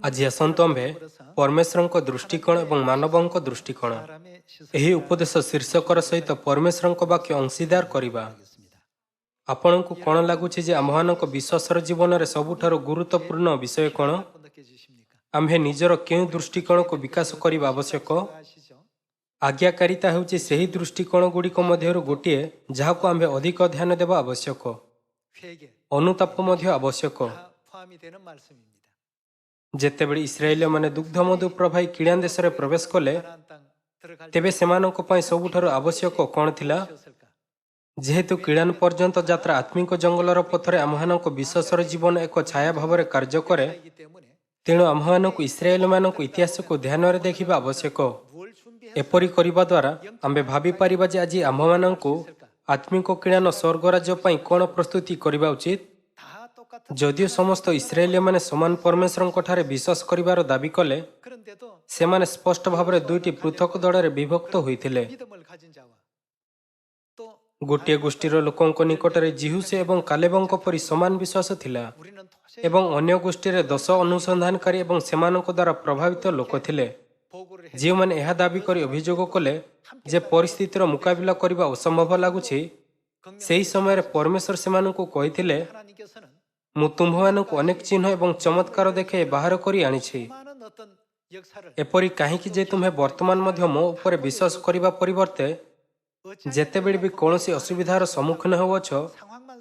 ଆଜି ଆସନ୍ତୁ ଆମ୍ଭେ ପରମେଶ୍ୱରଙ୍କ ଦୃଷ୍ଟିକୋଣ ଏବଂ ମାନବଙ୍କ ଦୃଷ୍ଟିକୋଣ ଏହି ଉପଦେଶ ଶୀର୍ଷକର ସହିତ ପରମେଶ୍ୱରଙ୍କ ବାକ୍ୟ ଅଂଶୀଦାର କରିବା। ଆପଣଙ୍କୁ କ'ଣ ଲାଗୁଛି ଯେ ଆମ୍ଭମାନଙ୍କ ବିଶ୍ୱାସର ଜୀବନରେ ସବୁଠାରୁ ଗୁରୁତ୍ୱପୂର୍ଣ୍ଣ ବିଷୟ କ'ଣ? ଆମ୍ଭେ ନିଜର କେଉଁ ଦୃଷ୍ଟିକୋଣକୁ ବିକାଶ କରିବା ଆବଶ୍ୟକ? ଆଜ୍ଞାକାରିତା ହେଉଛି ସେହି ଦୃଷ୍ଟିକୋଣଗୁଡ଼ିକ ମଧ୍ୟରୁ ଗୋଟିଏ ଯାହାକୁ ଆମ୍ଭେ ଅଧିକ ଧ୍ୟାନ ଦେବା ଆବଶ୍ୟକ। ଅନୁତାପ ମଧ୍ୟ ଆବଶ୍ୟକ। ଯେତେବେଳେ ଇସ୍ରାଏଲୀୟମାନେ ଦୁଗ୍ଧମଧୁ ପ୍ରବାହୀ କିଣାନ୍ ଦେଶରେ ପ୍ରବେଶ କଲେ, ତେବେ ସେମାନଙ୍କ ପାଇଁ ସବୁଠାରୁ ଆବଶ୍ୟକ କ'ଣ ଥିଲା? ଯେହେତୁ କିଣାନ୍ ପର୍ଯ୍ୟନ୍ତ ଯାତ୍ରା ଆତ୍ମିକ ଜଙ୍ଗଲର ପଥରେ ଆମ୍ଭମାନଙ୍କ ବିଶ୍ୱାସର ଜୀବନ ଏକ ଛାୟା ଭାବରେ କାର୍ଯ୍ୟ କରେ, ତେଣୁ ଆମ୍ଭମାନଙ୍କୁ ଇସ୍ରାଏଲୀୟମାନଙ୍କ ଇତିହାସକୁ ଧ୍ୟାନରେ ଦେଖିବା ଆବଶ୍ୟକ। ଏପରି କରିବା ଦ୍ୱାରା ଆମ୍ଭେ ଭାବିପାରିବା ଯେ ଆଜି ଆମ୍ଭମାନଙ୍କୁ ଆତ୍ମିକ କିଣାନ ସ୍ୱର୍ଗ ରାଜ୍ୟ ପାଇଁ କ'ଣ ପ୍ରସ୍ତୁତି କରିବା ଉଚିତ। ଯଦିଓ ସମସ୍ତ ଇସ୍ରାଏଲୀୟମାନେ ସମାନ ପରମେଶ୍ୱରଙ୍କଠାରେ ବିଶ୍ୱାସ କରିବାର ଦାବି କଲେ, ସେମାନେ ସ୍ପଷ୍ଟ ଭାବରେ ଦୁଇଟି ପୃଥକ ଦଳରେ ବିଭକ୍ତ ହୋଇଥିଲେ। ଗୋଟିଏ ଗୋଷ୍ଠୀର ଲୋକଙ୍କ ନିକଟରେ ଜିହୁସ ଏବଂ କାଲେବଙ୍କ ପରି ସମାନ ବିଶ୍ୱାସ ଥିଲା ଏବଂ ଅନ୍ୟ ଗୋଷ୍ଠୀରେ ଦୋଷ ଅନୁସନ୍ଧାନକାରୀ ଏବଂ ସେମାନଙ୍କ ଦ୍ୱାରା ପ୍ରଭାବିତ ଲୋକ ଥିଲେ, ଯେଉଁମାନେ ଏହା ଦାବି କରି ଅଭିଯୋଗ କଲେ ଯେ ପରିସ୍ଥିତିର ମୁକାବିଲା କରିବା ଅସମ୍ଭବ ଲାଗୁଛି। ସେହି ସମୟରେ ପରମେଶ୍ୱର ସେମାନଙ୍କୁ କହିଥିଲେ, ମୁଁ ତୁମ୍ଭମାନଙ୍କୁ ଅନେକ ଚିହ୍ନ ଏବଂ ଚମତ୍କାର ଦେଖାଇ ବାହାର କରି ଆଣିଛି। ଏପରି କାହିଁକି ଯେ ତୁମ୍ଭେ ବର୍ତ୍ତମାନ ମଧ୍ୟ ମୋ ଉପରେ ବିଶ୍ୱାସ କରିବା ପରିବର୍ତ୍ତେ ଯେତେବେଳେ ବି କୌଣସି ଅସୁବିଧାର ସମ୍ମୁଖୀନ ହେଉଅଛ,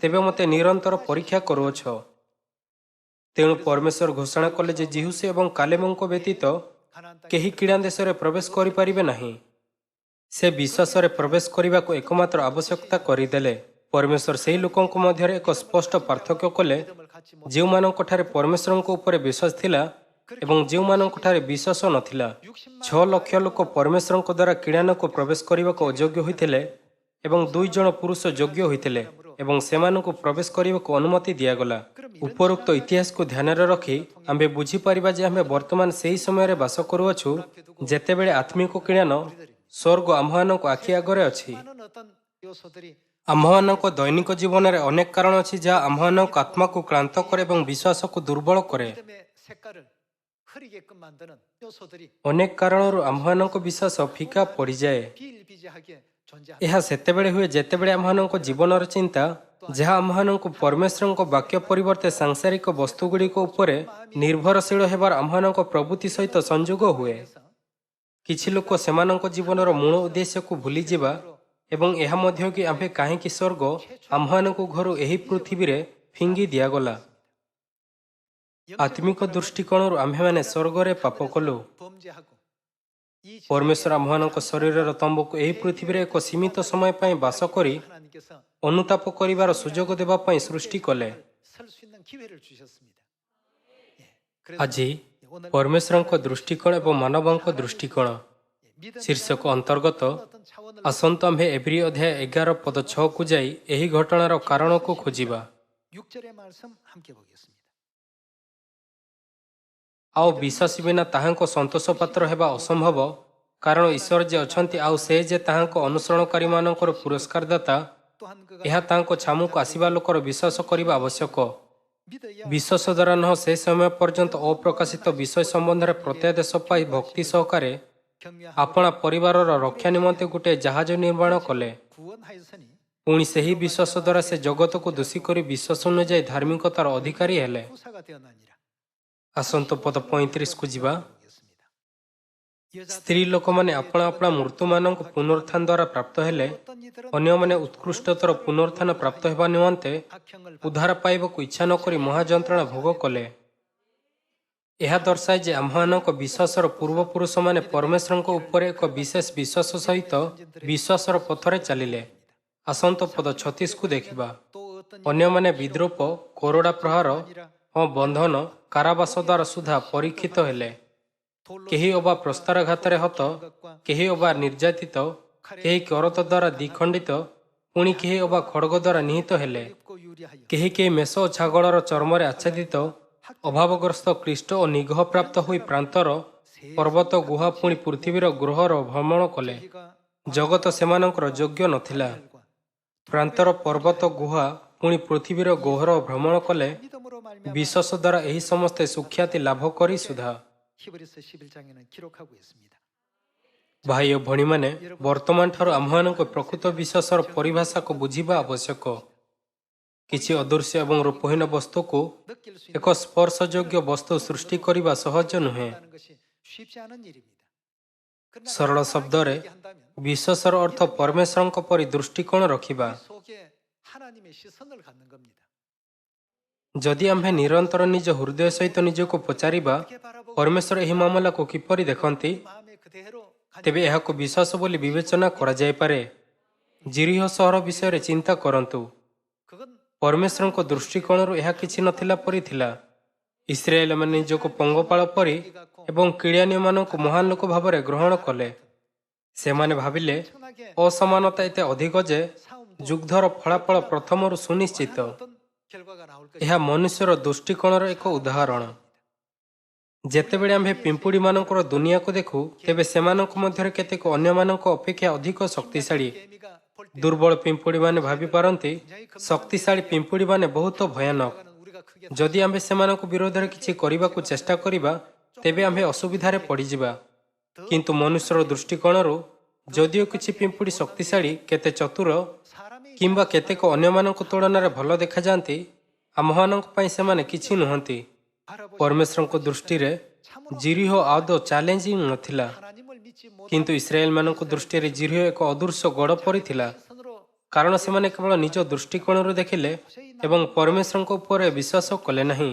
ତେବେ ମୋତେ ନିରନ୍ତର ପରୀକ୍ଷା କରୁଅଛ। ତେଣୁ ପରମେଶ୍ୱର ଘୋଷଣା କଲେ ଯେ ଜିହୁସ ଏବଂ କାଲେବଙ୍କ ବ୍ୟତୀତ କେହି କିଣାନ୍ ଦେଶରେ ପ୍ରବେଶ କରିପାରିବେ ନାହିଁ। ସେ ବିଶ୍ୱାସରେ ପ୍ରବେଶ କରିବାକୁ ଏକମାତ୍ର ଆବଶ୍ୟକତା କରିଦେଲେ। ପରମେଶ୍ୱର ସେହି ଲୋକଙ୍କ ମଧ୍ୟରେ ଏକ ସ୍ପଷ୍ଟ ପାର୍ଥକ୍ୟ କଲେ, ଯେଉଁମାନଙ୍କଠାରେ ପରମେଶ୍ୱରଙ୍କ ଉପରେ ବିଶ୍ୱାସ ଥିଲା ଏବଂ ଯେଉଁମାନଙ୍କଠାରେ ବିଶ୍ୱାସ ନଥିଲା। 6 ଲକ୍ଷ ଲୋକ ପରମେଶ୍ୱରଙ୍କ ଦ୍ୱାରା କିଣାନକୁ ପ୍ରବେଶ କରିବାକୁ ଅଯୋଗ୍ୟ ହୋଇଥିଲେ ଏବଂ 2 ଜଣ ପୁରୁଷ ଯୋଗ୍ୟ ହୋଇଥିଲେ ଏବଂ ସେମାନଙ୍କୁ ପ୍ରବେଶ କରିବାକୁ ଅନୁମତି ଦିଆଗଲା। ଉପରୋକ୍ତ ଇତିହାସକୁ ଧ୍ୟାନରେ ରଖି ଆମ୍ଭେ ବୁଝିପାରିବା ଯେ ଆମ୍ଭେ ବର୍ତ୍ତମାନ ସେହି ସମୟରେ ବାସ କରୁଅଛୁ ଯେତେବେଳେ ଆତ୍ମିକ କିଣାନ ସ୍ୱର୍ଗ ଆମ୍ଭମାନଙ୍କ ଆଖି ଆଗରେ ଅଛି। ଆମ୍ଭମାନଙ୍କ ଦୈନିକ ଜୀବନରେ ଅନେକ କାରଣ ଅଛି ଯାହା ଆମ୍ଭମାନଙ୍କ ଆତ୍ମାକୁ କ୍ଳାନ୍ତ କରେ ଏବଂ ବିଶ୍ୱାସକୁ ଦୁର୍ବଳ କରେ। ଅନେକ କାରଣରୁ ଆମ୍ଭମାନଙ୍କ ବିଶ୍ୱାସ ଫିକା ପଡ଼ିଯାଏ। ଏହା ସେତେବେଳେ ହୁଏ ଯେତେବେଳେ ଆମ୍ଭମାନଙ୍କ ଜୀବନର ଚିନ୍ତା, ଯାହା ଆମ୍ଭମାନଙ୍କୁ ପରମେଶ୍ୱରଙ୍କ ବାକ୍ୟ ପରିବର୍ତ୍ତେ ସାଂସାରିକ ବସ୍ତୁଗୁଡ଼ିକ ଉପରେ ନିର୍ଭରଶୀଳ ହେବାର ଆମ୍ଭମାନଙ୍କ ପ୍ରବୃତ୍ତି ସହିତ ସଂଯୋଗ ହୁଏ। କିଛି ଲୋକ ସେମାନଙ୍କ ଜୀବନର ମୂଳ ଉଦ୍ଦେଶ୍ୟକୁ ଭୁଲିଯିବା ଏବଂ ଏହା ମଧ୍ୟ କି ଆମ୍ଭେ କାହିଁକି ସ୍ୱର୍ଗ ଆମ୍ଭମାନଙ୍କ ଘରୁ ଏହି ପୃଥିବୀରେ ଫିଙ୍ଗି ଦିଆଗଲା। ଆତ୍ମିକ ଦୃଷ୍ଟିକୋଣରୁ ଆମ୍ଭେମାନେ ସ୍ୱର୍ଗରେ ପାପ କଲୁ। ପରମେଶ୍ୱର ଆମ୍ଭମାନଙ୍କ ଶରୀରର ତମ୍ବୁକୁ ଏହି ପୃଥିବୀରେ ଏକ ସୀମିତ ସମୟ ପାଇଁ ବାସ କରି ଅନୁତାପ କରିବାର ସୁଯୋଗ ଦେବା ପାଇଁ ସୃଷ୍ଟି କଲେ। ଆଜି ପରମେଶ୍ୱରଙ୍କ ଦୃଷ୍ଟିକୋଣ ଏବଂ ମାନବଙ୍କ ଦୃଷ୍ଟିକୋଣ ଶୀର୍ଷକ ଅନ୍ତର୍ଗତ ଆସନ୍ତୁ ଆମ୍ଭେ ଏବ୍ରୀ ଅଧ୍ୟାୟ 11 ପଦ 6କୁ ଯାଇ ଏହି ଘଟଣାର କାରଣକୁ ଖୋଜିବା। ଆଉ ବିଶ୍ୱାସୀ ବିନା ତାହାଙ୍କ ସନ୍ତୋଷ ପାତ୍ର ହେବା ଅସମ୍ଭବ, କାରଣ ଈଶ୍ୱର ଯେ ଅଛନ୍ତି ଆଉ ସେ ଯେ ତାହାଙ୍କ ଅନୁସରଣକାରୀମାନଙ୍କର ପୁରସ୍କାରଦାତା, ଏହା ତାହାଙ୍କ ଛାମୁକୁ ଆସିବା ଲୋକର ବିଶ୍ୱାସ କରିବା ଆବଶ୍ୟକ। ବିଶ୍ୱାସ ଦ୍ୱାରା ନୁହଁ, ସେ ସମୟ ପର୍ଯ୍ୟନ୍ତ ଅପ୍ରକାଶିତ ବିଷୟ ସମ୍ବନ୍ଧରେ ପ୍ରତ୍ୟାଦେଶ ପାଇ ଭକ୍ତି ସହକାରେ ଆପଣା ପରିବାରର ରକ୍ଷା ନିମନ୍ତେ ଗୋଟିଏ ଜାହାଜ ନିର୍ମାଣ କଲେ। ପୁଣି ସେହି ବିଶ୍ୱାସ ଦ୍ୱାରା ସେ ଜଗତକୁ ଦୋଷୀ କରି ବିଶ୍ୱାସ ଅନୁଯାୟୀ ଧାର୍ମିକତାର ଅଧିକାରୀ ହେଲେ। ଆସନ୍ତୁ ପଦ 35କୁ ଯିବା। ସ୍ତ୍ରୀ ଲୋକମାନେ ଆପଣା ଆପଣା ମୃତ୍ୟୁମାନଙ୍କ ପୁନରୁତ୍ଥାନ ଦ୍ୱାରା ପ୍ରାପ୍ତ ହେଲେ, ଅନ୍ୟମାନେ ଉତ୍କୃଷ୍ଟତର ପୁନରୁତ୍ଥାନ ପ୍ରାପ୍ତ ହେବା ନିମନ୍ତେ ଉଦ୍ଧାର ପାଇବାକୁ ଇଚ୍ଛା ନ କରି ମହାଯନ୍ତ୍ରଣା ଭୋଗ କଲେ। ଏହା ଦର୍ଶାଏ ଯେ ଆମ୍ଭମାନଙ୍କ ବିଶ୍ୱାସର ପୂର୍ବପୁରୁଷମାନେ ପରମେଶ୍ୱରଙ୍କ ଉପରେ ଏକ ବିଶେଷ ବିଶ୍ୱାସ ସହିତ ବିଶ୍ୱାସର ପଥରେ ଚାଲିଲେ। ଆସନ୍ତୁ ପଦ 36କୁ ଦେଖିବା। ଅନ୍ୟମାନେ ବିଦ୍ରୂପ, କୋରଡ଼ା ପ୍ରହାର ଓ ବନ୍ଧନ, କାରାବାସ ଦ୍ୱାରା ସୁଦ୍ଧା ପରୀକ୍ଷିତ ହେଲେ। କେହି ଅବା ପ୍ରସ୍ତାରଘାତରେ ହତ, କେହି ଅବା ନିର୍ଯାତିତ, କେହି କରତ ଦ୍ୱାରା ଦ୍ୱିଖଣ୍ଡିତ, ପୁଣି କେହି ଅବା ଖଡ଼ଗ ଦ୍ୱାରା ନିହତ ହେଲେ। କେହି କେହି ମେଷ ଓ ଛାଗଳର ଚର୍ମରେ ଆଚ୍ଛାଦିତ, ଅଭାବଗ୍ରସ୍ତ, କ୍ଳିଷ୍ଟ ଓ ନିଗ୍ରହ ପ୍ରାପ୍ତ ହୋଇ ପ୍ରାନ୍ତର, ପର୍ବତ, ଗୁହା ପୁଣି ପୃଥିବୀର ଗୃହର ଭ୍ରମଣ କଲେ। ଜଗତ ସେମାନଙ୍କର ଯୋଗ୍ୟ ନଥିଲା। ପ୍ରାନ୍ତର, ପର୍ବତ, ଗୁହା ପୁଣି ପୃଥିବୀର ଗହ୍ୱର ଭ୍ରମଣ କଲେ ବିଶ୍ୱାସ ଦ୍ୱାରା ଏହି ସମସ୍ତେ ସୁଖ୍ୟାତି ଲାଭ କରି ସୁଦ୍ଧା। 히브리서 11장에는 기록하고 있습니다. ଭାଇ ଓ ଭଉଣୀମାନେ, ବର୍ତ୍ତମାନ ଠାରୁ ଆମ୍ଭମାନଙ୍କ ପ୍ରକୃତ ବିଶ୍ୱାସର ପରିଭାଷାକୁ ବୁଝିବା ଆବଶ୍ୟକ। କିଛି ଅଦୃଶ୍ୟ ଏବଂ ରୂପହୀନ ବସ୍ତୁକୁ 느낄 수 ଏକ ସ୍ପର୍ଶଯୋଗ୍ୟ ବସ୍ତୁ ସୃଷ୍ଟି କରିବା ସହଜ ନୁହେଁ। 있다는 것이 쉽지 않은 일입니다. 그러나 ସରଳ ଶବ୍ଦରେ 얘기한다면 ବିଶ୍ୱାସର ଅର୍ଥ ପରମେଶ୍ୱରଙ୍କ ପରି ଦୃଷ୍ଟିକୋଣ ରଖିବା। 우리 속에 하나님의 시선을 갖는 겁니다. ଯଦି ଆମ୍ଭେ ନିରନ୍ତର ନିଜ ହୃଦୟ ସହିତ ନିଜକୁ ପଚାରିବା, 어떻게 바라보고 ପରମେଶ୍ୱର ଏହି ମାମଲାକୁ କିପରି ଦେଖନ୍ତି, 마음에 그대로 ତେବେ ଏହାକୁ ବିଶ୍ୱାସ ବୋଲି ବିବେଚନା କରାଯାଇପାରେ। ଜିରିହ ସହର ବିଷୟରେ ଚିନ୍ତା କରନ୍ତୁ। 그건 ପରମେଶ୍ୱରଙ୍କ ଦୃଷ୍ଟିକୋଣରୁ ଏହା କିଛି ନଥିଲା ପରି ଥିଲା। ଇସ୍ରାଏଲମାନେ ନିଜକୁ ପଙ୍ଗପାଳ ପରି ଏବଂ କିଳିଆନୀୟମାନଙ୍କୁ ମହାନ ଲୋକ ଭାବରେ ଗ୍ରହଣ କଲେ। ସେମାନେ ଭାବିଲେ 엄청나게 ଅସମାନତା ଏତେ ଅଧିକ ଯେ 싸움도 ଯୁଦ୍ଧର ଫଳାଫଳ ପ୍ରଥମରୁ ସୁନିଶ୍ଚିତ। 어떤 결과가 나올 것이 ଏହା ମନୁଷ୍ୟର ଦୃଷ୍ଟିକୋଣର ଏକ ଉଦାହରଣ। ଯେତେବେଳେ ଆମ୍ଭେ ପିମ୍ପୁଡ଼ିମାନଙ୍କର ଦୁନିଆକୁ ଦେଖୁ, ତେବେ ସେମାନଙ୍କ ମଧ୍ୟରେ କେତେକ ଅନ୍ୟମାନଙ୍କ ଅପେକ୍ଷା ଅଧିକ ଶକ୍ତିଶାଳୀ। 개미가 볼 때 ଦୁର୍ବଳ ପିମ୍ପୁଡ଼ିମାନେ ଭାବିପାରନ୍ତି ଶକ୍ତିଶାଳୀ ପିମ୍ପୁଡ଼ିମାନେ ବହୁତ ଭୟାନକ। 우리가 크게 ଯଦି ଆମ୍ଭେ ସେମାନଙ୍କ ବିରୋଧରେ କିଛି କରିବାକୁ ଚେଷ୍ଟା କରିବା, ତେବେ ଆମ୍ଭେ ଅସୁବିଧାରେ ପଡ଼ିଯିବା। କିନ୍ତୁ ମନୁଷ୍ୟର ଦୃଷ୍ଟିକୋଣରୁ ଯଦିଓ କିଛି ପିମ୍ପୁଡ଼ି ଶକ୍ତିଶାଳୀ, କେତେ ଚତୁର 사람이 କିମ୍ବା କେତେକ ଅନ୍ୟମାନଙ୍କ ତୁଳନାରେ ଭଲ ଦେଖାଯାଆନ୍ତି, ଆମ୍ଭମାନଙ୍କ ପାଇଁ ସେମାନେ କିଛି ନୁହନ୍ତି। 바라보시 ପରମେଶ୍ୱରଙ୍କ ଦୃଷ୍ଟିରେ ଜିରିହ ଆଦୌ ଚ୍ୟାଲେଞ୍ଜିଂ ନଥିଲା। 하나님을 믿지 못 କିନ୍ତୁ ଇସ୍ରାଏଲମାନଙ୍କ ଦୃଷ୍ଟିରେ ଜିରିହ ଏକ ଅଦୃଶ୍ୟ ଗଡ଼ ପରି ଥିଲା। 시선으로 କାରଣ ସେମାନେ କେବଳ ନିଜ ଦୃଷ୍ଟିକୋଣରୁ ଦେଖିଲେ ଏବଂ ପରମେଶ୍ୱରଙ୍କ ଉପରେ ବିଶ୍ୱାସ କଲେ ନାହିଁ।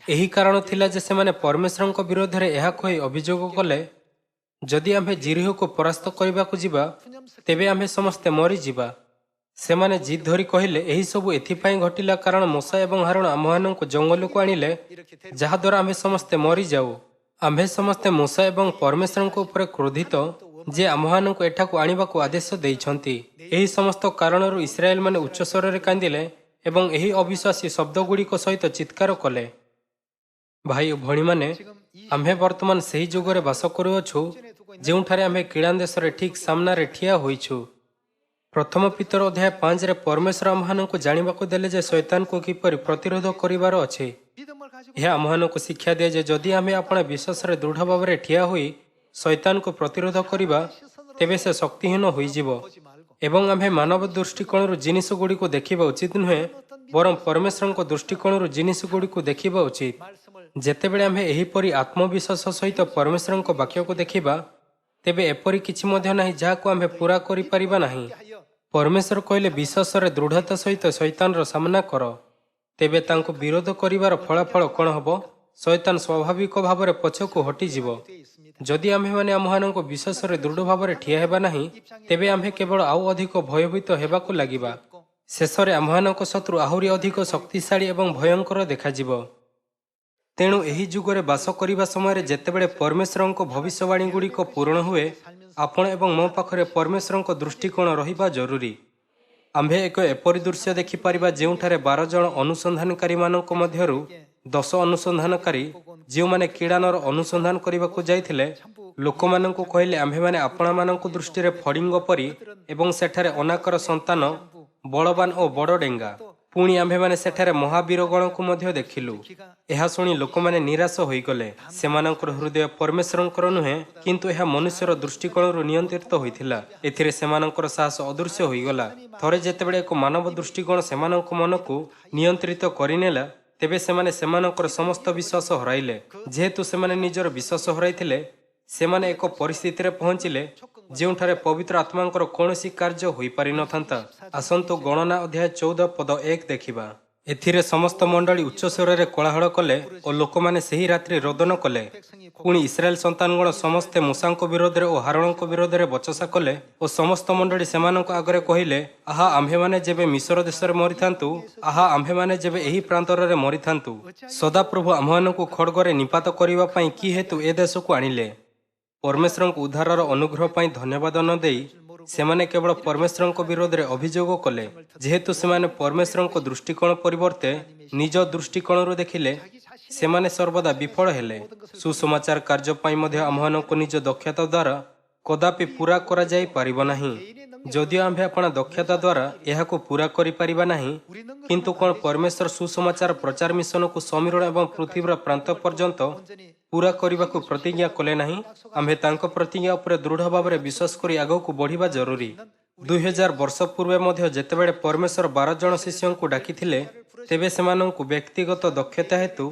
ଏହି କାରଣ ଥିଲା ଯେ ସେମାନେ ପରମେଶ୍ୱରଙ୍କ ବିରୋଧରେ ଏହା କହି ଅଭିଯୋଗ କଲେ, ଯଦି ଆମ୍ଭେ ଜିରିହକୁ ପରାସ୍ତ କରିବାକୁ ଯିବା, ତେବେ ଆମ୍ଭେ ସମସ୍ତେ ମରିଯିବା। ସେମାନେ ଜିଦ୍ ଧରି କହିଲେ, ଏହିସବୁ ଏଥିପାଇଁ ଘଟିଲା କାରଣ ମୋଶା ଏବଂ ହାରଣ ଆମ୍ଭମାନଙ୍କୁ ଜଙ୍ଗଲକୁ ଆଣିଲେ, ଯାହାଦ୍ୱାରା ଆମ୍ଭେ ସମସ୍ତେ ମରିଯାଉ। ଆମ୍ଭେ ସମସ୍ତେ ମୋଶା ଏବଂ ପରମେଶ୍ୱରଙ୍କ ଉପରେ କ୍ରୋଧିତ ଯେ ଆମ୍ଭମାନଙ୍କୁ ଏଠାକୁ ଆଣିବାକୁ ଆଦେଶ ଦେଇଛନ୍ତି। ଏହି ସମସ୍ତ କାରଣରୁ ଇସ୍ରାଏଲମାନେ ଉଚ୍ଚ ସ୍ୱରରେ କାନ୍ଦିଲେ ଏବଂ ଏହି ଅବିଶ୍ୱାସୀ ଶବ୍ଦଗୁଡ଼ିକ ସହିତ ଚିତ୍କାର କଲେ। ଭାଇ ଓ ଭଉଣୀମାନେ, ଆମ୍ଭେ ବର୍ତ୍ତମାନ ସେହି ଯୁଗରେ ବାସ କରୁଅଛୁ ଯେଉଁଠାରେ ଆମ୍ଭେ କିଳାନ ଦେଶରେ ଠିକ୍ ସାମ୍ନାରେ ଠିଆ ହୋଇଛୁ। ପ୍ରଥମ ପିତର ଅଧ୍ୟାୟ 5ରେ ପରମେଶ୍ୱର ଆମ୍ଭମାନଙ୍କୁ ଜାଣିବାକୁ ଦେଲେ ଯେ ଶୈତାନକୁ କିପରି ପ୍ରତିରୋଧ କରିବାର ଅଛି। 믿음을 가지고 ଏହା ଆମ୍ଭମାନଙ୍କୁ ଶିକ୍ଷା ଦିଏ ଯେ ଯଦି ଆମ୍ଭେ ଆପଣ ବିଶ୍ୱାସରେ ଦୃଢ଼ ଭାବରେ ଠିଆ ହୋଇ ଶୈତାନକୁ ପ୍ରତିରୋଧ କରିବା, ତେବେ ସେ ଶକ୍ତିହୀନ ହୋଇଯିବ 보지 말고 ଏବଂ ଆମ୍ଭେ ମାନବ ଦୃଷ୍ଟିକୋଣରୁ ଜିନିଷଗୁଡ଼ିକୁ ଦେଖିବା ଉଚିତ ନୁହେଁ, ବରଂ ପରମେଶ୍ୱରଙ୍କ ଦୃଷ୍ଟିକୋଣରୁ ଜିନିଷଗୁଡ଼ିକୁ ଦେଖିବା ଉଚିତ। 말씀을 ଯେତେବେଳେ ଆମ୍ଭେ ଏହିପରି ଆତ୍ମବିଶ୍ୱାସ ସହିତ ପରମେଶ୍ୱରଙ୍କ ବାକ୍ୟକୁ ଦେଖିବା, ତେବେ ଏପରି କିଛି ମଧ୍ୟ ନାହିଁ ଯାହାକୁ ଆମ୍ଭେ ପୂରା କରିପାରିବା ନାହିଁ। 하여 ପରମେଶ୍ୱର କହିଲେ, ବିଶ୍ୱାସରେ ଦୃଢ଼ତା ସହିତ ଶୈତାନର ସାମ୍ନା କର। ତେବେ ତାଙ୍କୁ ବିରୋଧ କରିବାର ଫଳାଫଳ କ'ଣ ହେବ? ଶୈତାନ ସ୍ୱାଭାବିକ ଭାବରେ ପଛକୁ ହଟିଯିବ। 되어 있습니다. ଯଦି ଆମ୍ଭେମାନେ ଆମ୍ଭମାନଙ୍କ ବିଶ୍ୱାସରେ ଦୃଢ଼ ଭାବରେ ଠିଆ ହେବା ନାହିଁ, ତେବେ ଆମ୍ଭେ କେବଳ ଆଉ ଅଧିକ ଭୟଭୀତ ହେବାକୁ ଲାଗିବା। ଶେଷରେ ଆମ୍ଭମାନଙ୍କ ଶତ୍ରୁ ଆହୁରି ଅଧିକ ଶକ୍ତିଶାଳୀ ଏବଂ ଭୟଙ୍କର ଦେଖାଯିବ। ତେଣୁ ଏହି ଯୁଗରେ ବାସ କରିବା ସମୟରେ ଯେତେବେଳେ ପରମେଶ୍ୱରଙ୍କ ଭବିଷ୍ୟବାଣୀଗୁଡ଼ିକ ପୂରଣ ହୁଏ, ଆପଣ ଏବଂ ମୋ ପାଖରେ ପରମେଶ୍ୱରଙ୍କ ଦୃଷ୍ଟିକୋଣ ରହିବା ଜରୁରୀ। ଆମ୍ଭେ ଏକ ଏପରି ଦୃଶ୍ୟ ଦେଖିପାରିବା ଯେଉଁଠାରେ 12 ଜଣ ଅନୁସନ୍ଧାନକାରୀମାନଙ୍କ ମଧ୍ୟରୁ 10 ଅନୁସନ୍ଧାନକାରୀ ଯେଉଁମାନେ କିଳାନର ଅନୁସନ୍ଧାନ କରିବାକୁ ଯାଇଥିଲେ, ଲୋକମାନଙ୍କୁ କହିଲେ, ଆମ୍ଭେମାନେ ଆପଣମାନଙ୍କ ଦୃଷ୍ଟିରେ ଫଡ଼ିଙ୍ଗ ପରି ଏବଂ ସେଠାରେ ଅନାକର ସନ୍ତାନ, ବଳବାନ ଓ ବଡ଼ ଡେଙ୍ଗା। ପୁଣି ଆମ୍ଭେମାନେ ସେଠାରେ ମହାବୀରଗଣକୁ ମଧ୍ୟ ଦେଖିଲୁ। ଏହା ଶୁଣି ଲୋକମାନେ ନିରାଶ ହୋଇଗଲେ। ସେମାନଙ୍କର ହୃଦୟ ପରମେଶ୍ୱରଙ୍କର ନୁହେଁ, କିନ୍ତୁ ଏହା ମନୁଷ୍ୟର ଦୃଷ୍ଟିକୋଣରୁ ନିୟନ୍ତ୍ରିତ ହୋଇଥିଲା। ଏଥିରେ ସେମାନଙ୍କର ସାହସ ଅଦୃଶ୍ୟ ହୋଇଗଲା। ଥରେ ଯେତେବେଳେ ଏକ ମାନବ ଦୃଷ୍ଟିକୋଣ ସେମାନଙ୍କ ମନକୁ ନିୟନ୍ତ୍ରିତ କରିନେଲା, ତେବେ ସେମାନେ ସେମାନଙ୍କର ସମସ୍ତ ବିଶ୍ୱାସ ହରାଇଲେ। ଯେହେତୁ ସେମାନେ ନିଜର ବିଶ୍ୱାସ ହରାଇଥିଲେ, ସେମାନେ ଏକ ପରିସ୍ଥିତିରେ ପହଞ୍ଚିଲେ ଯେଉଁଠାରେ ପବିତ୍ର ଆତ୍ମାଙ୍କର କୌଣସି କାର୍ଯ୍ୟ ହୋଇପାରିନଥାନ୍ତା। ଆସନ୍ତୁ ଗଣନା ଅଧ୍ୟାୟ 14 ପଦ 1 ଦେଖିବା। ଏଥିରେ ସମସ୍ତ ମଣ୍ଡଳୀ ଉଚ୍ଚ ସ୍ୱରରେ କୋଳାହଳ କଲେ ଓ ଲୋକମାନେ ସେହି ରାତ୍ରି ରୋଦନ କଲେ। ପୁଣି ଇସ୍ରାଏଲ ସନ୍ତାନଗଣ ସମସ୍ତେ ମୂଷାଙ୍କ ବିରୋଧରେ ଓ ହାରଣଙ୍କ ବିରୋଧରେ ବଚସା କଲେ ଓ ସମସ୍ତ ମଣ୍ଡଳୀ ସେମାନଙ୍କ ଆଗରେ କହିଲେ, ଆହା ଆମ୍ଭେମାନେ ଯେବେ ମିଶ୍ର ଦେଶରେ ମରିଥାନ୍ତୁ, ଆହା ଆମ୍ଭେମାନେ ଯେବେ ଏହି ପ୍ରାନ୍ତରରେ ମରିଥାନ୍ତୁ। ସଦାପ୍ରଭୁ ଆମ୍ଭମାନଙ୍କୁ ଖଡ଼୍ଗରେ ନିପାତ କରିବା ପାଇଁ କି ହେତୁ ଏ ଦେଶକୁ ଆଣିଲେ? ପରମେଶ୍ୱରଙ୍କ ଉଦ୍ଧାରର ଅନୁଗ୍ରହ ପାଇଁ ଧନ୍ୟବାଦ ନ ଦେଇ ସେମାନେ କେବଳ ପରମେଶ୍ୱରଙ୍କ ବିରୋଧରେ ଅଭିଯୋଗ କଲେ। ଯେହେତୁ ସେମାନେ ପରମେଶ୍ୱରଙ୍କ ଦୃଷ୍ଟିକୋଣ ପରିବର୍ତ୍ତେ ନିଜ ଦୃଷ୍ଟିକୋଣରୁ ଦେଖିଲେ, ସେମାନେ ସର୍ବଦା ବିଫଳ ହେଲେ। ସୁସମାଚାର କାର୍ଯ୍ୟ ପାଇଁ ମଧ୍ୟ ଆମ୍ଭମାନଙ୍କୁ ନିଜ ଦକ୍ଷତା ଦ୍ୱାରା କଦାପି ପୂରା କରାଯାଇ ପାରିବ ନାହିଁ। ଯଦିଓ ଆମ୍ଭେ ଆପଣା ଦକ୍ଷତା ଦ୍ୱାରା ଏହାକୁ ପୂରା କରିପାରିବା ନାହିଁ, 우리 능력으로 କିନ୍ତୁ କ'ଣ ପରମେଶ୍ୱର ସୁସମାଚାର ପ୍ରଚାର ମିଶନକୁ ସମୀରଣ ଏବଂ ପୃଥିବୀର ପ୍ରାନ୍ତ ପର୍ଯ୍ୟନ୍ତ 온전히 ପୂରା କରିବାକୁ ପ୍ରତିଜ୍ଞା କଲେ ନାହିଁ? ଆମ୍ଭେ ତାଙ୍କ ପ୍ରତିଜ୍ଞା ଉପରେ ଦୃଢ଼ ଭାବରେ ବିଶ୍ୱାସ କରି ଆଗକୁ ବଢ଼ିବା ଜରୁରୀ। 2000 ବର୍ଷ ପୂର୍ବେ ମଧ୍ୟ ଯେତେବେଳେ ପରମେଶ୍ୱର 12 ଜଣ ଶିଷ୍ୟଙ୍କୁ ଡାକିଥିଲେ, ତେବେ ସେମାନଙ୍କୁ ବ୍ୟକ୍ତିଗତ ଦକ୍ଷତା ହେତୁ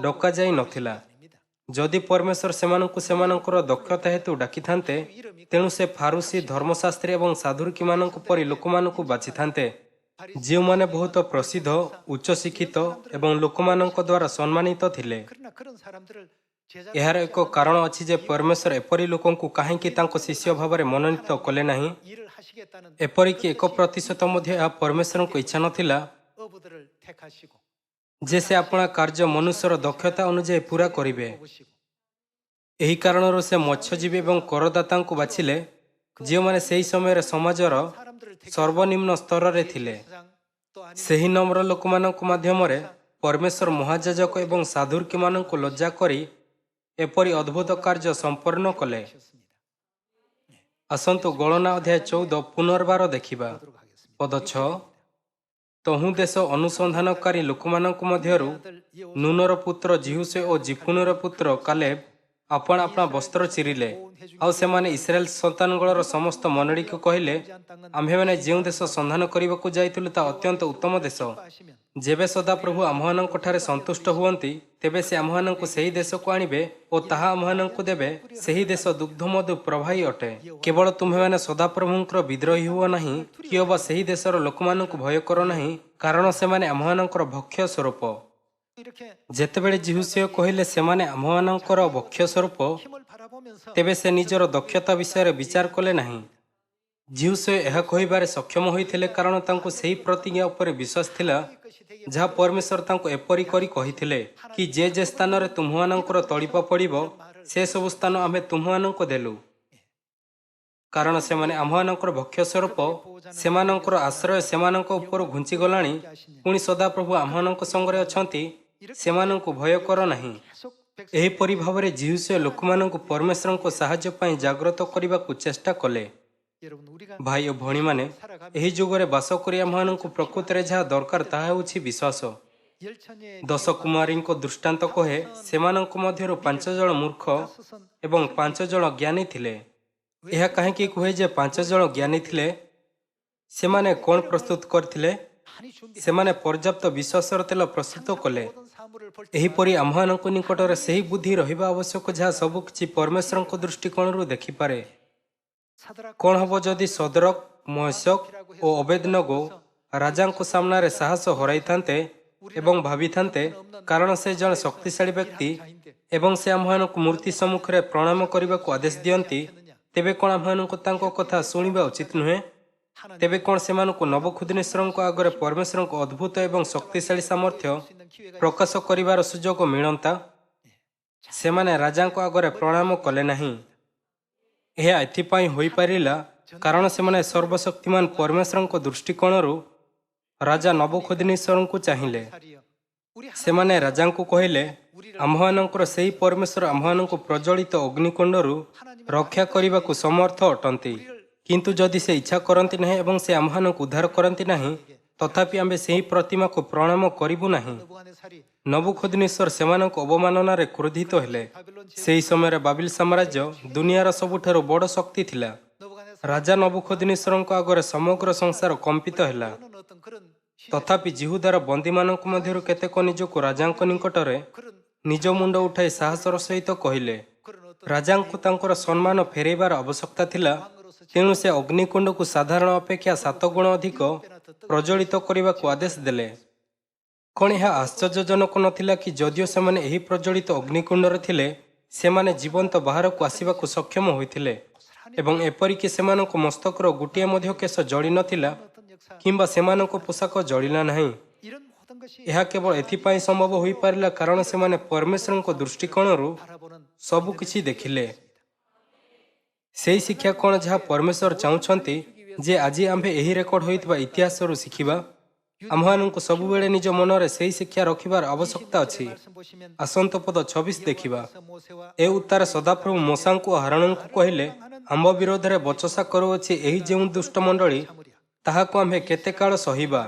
ଡକାଯାଇ ନଥିଲା। ଯଦି ପରମେଶ୍ୱର ସେମାନଙ୍କୁ ସେମାନଙ୍କର ଦକ୍ଷତା ହେତୁ ଡାକିଥାନ୍ତେ, ତେଣୁ ସେ ଫାରୁସୀ, ଧର୍ମଶାସ୍ତ୍ରୀ ଏବଂ ସାଧୁରୀମାନଙ୍କ ପରି ଲୋକମାନଙ୍କୁ ବାଛିଥାନ୍ତେ, ଯେଉଁମାନେ ବହୁତ ପ୍ରସିଦ୍ଧ, ଉଚ୍ଚଶିକ୍ଷିତ ଏବଂ ଲୋକମାନଙ୍କ ଦ୍ୱାରା ସମ୍ମାନିତ ଥିଲେ। 그러나 그런 사람들을 ଏହାର ଏକ କାରଣ ଅଛି ଯେ ପରମେଶ୍ୱର ଏପରି ଲୋକଙ୍କୁ କାହିଁକି ତାଙ୍କ ଶିଷ୍ୟ ଭାବରେ ମନୋନୀତ କଲେ ନାହିଁ। 일을 하시겠다는 ଏପରିକି 1% ମଧ୍ୟ ଏହା ପରମେଶ୍ୱରଙ୍କ ଇଚ୍ଛା ନଥିଲା 어부들을 택하시고 ଯେ ସେ ଆପଣା କାର୍ଯ୍ୟ ମନୁଷ୍ୟର ଦକ୍ଷତା ଅନୁଯାୟୀ ପୂରା କରିବେ। 뽑으시고 ଏହି କାରଣରୁ ସେ ମତ୍ସ୍ୟଜୀବୀ ଏବଂ କରଦାତାଙ୍କୁ ବାଛିଲେ, ଯେଉଁମାନେ ସେହି ସମୟରେ ସମାଜର 사람들을 택 ସର୍ବନିମ୍ନ ସ୍ତରରେ ଥିଲେ। 세상 또 아니면 ସେହି ନମ୍ର ଲୋକମାନଙ୍କ ମାଧ୍ୟମରେ ପରମେଶ୍ୱର ମହାଯାଜକ ଏବଂ ସାଧୁର୍କୀମାନଙ୍କୁ ଲଜ୍ଜା କରି ଏପରି ଅଦ୍ଭୁତ କାର୍ଯ୍ୟ ସମ୍ପନ୍ନ କଲେ। 하셨습니다. ଆସନ୍ତୁ ଗଣନା ଅଧ୍ୟାୟ 14 ପୁନର୍ବାର ଦେଖିବା। 보도록 하겠습니다. ପଦ 6, ତହୁଁ ଦେଶ ଅନୁସନ୍ଧାନକାରୀ ଲୋକମାନଙ୍କ ମଧ୍ୟରୁ 아들 여호수아 ନୁନର ପୁତ୍ର ଜିହୁସେ ଓ ଜିଫୁନର ପୁତ୍ର କାଲେବ ଆପଣା ଆପଣା ବସ୍ତ୍ର ଚିରିଲେ। ଆଉ ସେମାନେ ଇସ୍ରାଏଲ ସନ୍ତାନଙ୍କର ସମସ୍ତ ମଣ୍ଡଳୀକୁ କହିଲେ, ଆମ୍ଭେମାନେ ଯେଉଁ ଦେଶ ସନ୍ଧାନ କରିବାକୁ ଯାଇଥିଲୁ ତାହା ଅତ୍ୟନ୍ତ ଉତ୍ତମ ଦେଶ। 하시면 ଯେବେ ସଦାପ୍ରଭୁ ଆମ୍ଭମାନଙ୍କଠାରେ ସନ୍ତୁଷ୍ଟ ହୁଅନ୍ତି, ତେବେ ସେ ଆମ୍ଭମାନଙ୍କୁ ସେହି ଦେଶକୁ ଆଣିବେ ଓ ତାହା ଆମ୍ଭମାନଙ୍କୁ ଦେବେ। ସେହି ଦେଶ ଦୁଗ୍ଧମଧୁ ପ୍ରବାହୀ ଅଟେ। କେବଳ ତୁମ୍ଭେମାନେ ସଦାପ୍ରଭୁଙ୍କର ବିଦ୍ରୋହୀ ହୁଅ ନାହିଁ, କି ଅବା ସେହି ଦେଶର ଲୋକମାନଙ୍କୁ ଭୟ କର ନାହିଁ, କାରଣ ସେମାନେ ଆମ୍ଭମାନଙ୍କର ଭକ୍ଷ୍ୟ ସ୍ୱରୂପ। 이렇게 ଯେତେବେଳେ ଜିହୁସିୟ କହିଲେ ସେମାନେ ଆମ୍ଭମାନଙ୍କର ଭକ୍ଷ୍ୟ ସ୍ୱରୂପ, 힘을 바라보면서 ତେବେ ସେ ନିଜର ଦକ୍ଷତା ବିଷୟରେ ବିଚାର କଲେ ନାହିଁ। ଜିହୁସିୟ ଏହା କହିବାରେ ସକ୍ଷମ ହୋଇଥିଲେ କାରଣ ତାଙ୍କୁ ସେହି ପ୍ରତିଜ୍ଞା ଉପରେ ବିଶ୍ୱାସ ଥିଲା, 것이 되게 ଯାହା ପରମେଶ୍ୱର ତାଙ୍କୁ ଏପରି କରି କହିଥିଲେ କି ଯେ ଯେ ସ୍ଥାନରେ ତୁମ୍ଭମାନଙ୍କର ତଳିପ ପଡ଼ିବ, ସେସବୁ ସ୍ଥାନ ଆମ୍ଭେ ତୁମ୍ଭମାନଙ୍କୁ ଦେଲୁ। କାରଣ ସେମାନେ ଆମ୍ଭମାନଙ୍କର ଭକ୍ଷ୍ୟ ସ୍ୱରୂପ, ସେମାନଙ୍କର ଆଶ୍ରୟ ସେମାନଙ୍କ ଉପରୁ ଘୁଞ୍ଚିଗଲାଣି, ପୁଣି ସଦାପ୍ରଭୁ ଆମ୍ଭମାନଙ୍କ ସଙ୍ଗରେ ଅଛନ୍ତି, ସେମାନଙ୍କୁ ଭୟ କର ନାହିଁ। 계속 백성 ଏହିପରି ଭାବରେ ଜିହୁସିୟ ଲୋକମାନଙ୍କୁ ପରମେଶ୍ୱରଙ୍କ ସାହାଯ୍ୟ ପାଇଁ ଜାଗ୍ରତ କରିବାକୁ ଚେଷ୍ଟା କଲେ। 여러분 우리가 ଭାଇ ଓ ଭଉଣୀମାନେ, ଏହି ଯୁଗରେ ବାସ କରି ଆମ୍ଭମାନଙ୍କୁ ପ୍ରକୃତରେ ଯାହା ଦରକାର ତାହା ହେଉଛି ବିଶ୍ୱାସ। 열천의 10 କୁମାରୀଙ୍କ ଦୃଷ୍ଟାନ୍ତ କହେ, ସେମାନଙ୍କ ମଧ୍ୟରୁ 5 ଜଣ ମୂର୍ଖ ଏବଂ 5 ଜଣ ଜ୍ଞାନୀ ଥିଲେ। ଏହା କାହିଁକି କୁହେ ଯେ 5 ଜଣ ଜ୍ଞାନୀ ଥିଲେ? ସେମାନେ କ'ଣ ପ୍ରସ୍ତୁତ କରିଥିଲେ? 많이 준비 ସେମାନେ ପର୍ଯ୍ୟାପ୍ତ ବିଶ୍ୱାସର ତେଲ ପ୍ରସ୍ତୁତ କଲେ। 모든 사물을 볼 때 ଏହିପରି ଆମ୍ଭମାନଙ୍କ ନିକଟରେ ସେହି ବୁଦ୍ଧି ରହିବା ଆବଶ୍ୟକ ଯାହା ସବୁକିଛି ପରମେଶ୍ୱରଙ୍କ ଦୃଷ୍ଟିକୋଣରୁ ଦେଖିପାରେ। 사드락 କ'ଣ ହେବ ଯଦି ସଦରକ, ମହସକ ଓ ଅବେଦନଗୋ ରାଜାଙ୍କ ସାମ୍ନାରେ ସାହସ ହରାଇଥାନ୍ତେ ଏବଂ ଭାବିଥାନ୍ତେ, କାରଣ ସେ ଜଣେ ଶକ୍ତିଶାଳୀ ବ୍ୟକ୍ତି ଏବଂ ସେ ଆମ୍ଭମାନଙ୍କୁ ମୂର୍ତ୍ତି ସମ୍ମୁଖରେ ପ୍ରଣାମ କରିବାକୁ ଆଦେଶ ଦିଅନ୍ତି, ତେବେ କ'ଣ ଆମ୍ଭମାନଙ୍କୁ ତାଙ୍କ କଥା ଶୁଣିବା ଉଚିତ ନୁହେଁ? ତେବେ କ'ଣ ସେମାନଙ୍କୁ ନବୁଖୁଦ୍ନେଶ୍ଵରଙ୍କ ଆଗରେ ପରମେଶ୍ୱରଙ୍କ ଅଦ୍ଭୁତ ଏବଂ ଶକ୍ତିଶାଳୀ ସାମର୍ଥ୍ୟ ପ୍ରକାଶ କରିବାର ସୁଯୋଗ ମିଳନ୍ତା? ସେମାନେ ରାଜାଙ୍କ ଆଗରେ ପ୍ରଣାମ କଲେ ନାହିଁ। ଏହା ଏଥିପାଇଁ ହୋଇପାରିଲା କାରଣ ସେମାନେ ସର୍ବଶକ୍ତିମାନ ପରମେଶ୍ୱରଙ୍କ ଦୃଷ୍ଟିକୋଣରୁ ରାଜା ନବୁଖୁଦ୍ନେଶ୍ଵରଙ୍କୁ ଚାହିଁଲେ। 살이여 우리 ସେମାନେ ରାଜାଙ୍କୁ କହିଲେ, ଆମ୍ଭମାନଙ୍କର ସେହି ପରମେଶ୍ୱର ଆମ୍ଭମାନଙ୍କୁ ପ୍ରଜ୍ୱଳିତ ଅଗ୍ନିକୁଣ୍ଡରୁ ରକ୍ଷା କରିବାକୁ ସମର୍ଥ ଅଟନ୍ତି। କିନ୍ତୁ ଯଦି ସେ ଇଚ୍ଛା କରନ୍ତି ନାହିଁ ଏବଂ ସେ ଆମ୍ଭମାନଙ୍କୁ ଉଦ୍ଧାର କରନ୍ତି ନାହିଁ, ତଥାପି ଆମ୍ଭେ ସେହି ପ୍ରତିମାକୁ ପ୍ରଣାମ କରିବୁ ନାହିଁ। 너부갓네살이 ନବୁଖୁଦ୍ନେଶ୍ଵର ସେମାନଙ୍କ ଅବମାନନାରେ କ୍ରୋଧିତ ହେଲେ। ସେହି ସମୟରେ ବାବିଲ ସାମ୍ରାଜ୍ୟ ଦୁନିଆର ସବୁଠାରୁ ବଡ଼ ଶକ୍ତି ଥିଲା। 너부갓네살 ରାଜା ନବୁଖୁଦ୍ନେଶ୍ଵରଙ୍କ ଆଗରେ ସମଗ୍ର ସଂସାର କମ୍ପିତ ହେଲା। 는 어떤 그런 ତଥାପି ଜିହୁଦାର ବନ୍ଦୀମାନଙ୍କ ମଧ୍ୟରୁ କେତେକ ନିଜକୁ ରାଜାଙ୍କ ନିକଟରେ 그런 ନିଜ ମୁଣ୍ଡ ଉଠାଇ ସାହସର ସହିତ କହିଲେ, 그런 어떤 ରାଜାଙ୍କୁ ତାଙ୍କର ସମ୍ମାନ ଫେରାଇବାର ଆବଶ୍ୟକତା ଥିଲା, ତେଣୁ ସେ ଅଗ୍ନିକୁଣ୍ଡକୁ ସାଧାରଣ ଅପେକ୍ଷା 7 ଗୁଣ ଅଧିକ ପ୍ରଜ୍ୱଳିତ କରିବାକୁ ଆଦେଶ ଦେଲେ। କ'ଣ ଏହା ଆଶ୍ଚର୍ଯ୍ୟଜନକ ନଥିଲା କି ଯଦିଓ ସେମାନେ ଏହି ପ୍ରଜ୍ୱଳିତ ଅଗ୍ନିକୁଣ୍ଡରେ ଥିଲେ, ସେମାନେ ଜୀବନ୍ତ ବାହାରକୁ ଆସିବାକୁ ସକ୍ଷମ ହୋଇଥିଲେ ଏବଂ ଏପରିକି ସେମାନଙ୍କ ମସ୍ତକର ଗୋଟିଏ ମଧ୍ୟ କେଶ ଜଳି ନଥିଲା 어떤 역사 କିମ୍ବା ସେମାନଙ୍କ ପୋଷାକ ଜଳିଲା ନାହିଁ। 이런 모든 것이 ଏହା କେବଳ ଏଥିପାଇଁ ସମ୍ଭବ ହୋଇପାରିଲା କାରଣ ସେମାନେ ପରମେଶ୍ୱରଙ୍କ ଦୃଷ୍ଟିକୋଣରୁ 바라보는 ସବୁକିଛି ଦେଖିଲେ। ସେହି ଶିକ୍ଷା କ'ଣ ଯାହା ପରମେଶ୍ୱର ଚାହୁଁଛନ୍ତି ଯେ ଆଜି ଆମ୍ଭେ ଏହି ରେକର୍ଡ ହୋଇଥିବା ଇତିହାସରୁ ଶିଖିବା? ଆମ୍ଭମାନଙ୍କୁ ସବୁବେଳେ ନିଜ ମନରେ ସେହି ଶିକ୍ଷା ରଖିବାର ଆବଶ୍ୟକତା ଅଛି। ଆସନ୍ତ ପଦ 26 ଦେଖିବା। ଏ ଉତ୍ତାରେ ସଦାପ୍ରଭୁ ମୋଶାଙ୍କୁ ଓ ହାରୋନଙ୍କୁ କହିଲେ, ଆମ୍ଭ ବିରୋଧରେ ବଚସା କରୁଅଛି ଏହି ଯେଉଁ ଦୁଷ୍ଟ ମଣ୍ଡଳୀ, ତାହାକୁ ଆମ୍ଭେ କେତେ କାଳ ସହିବା?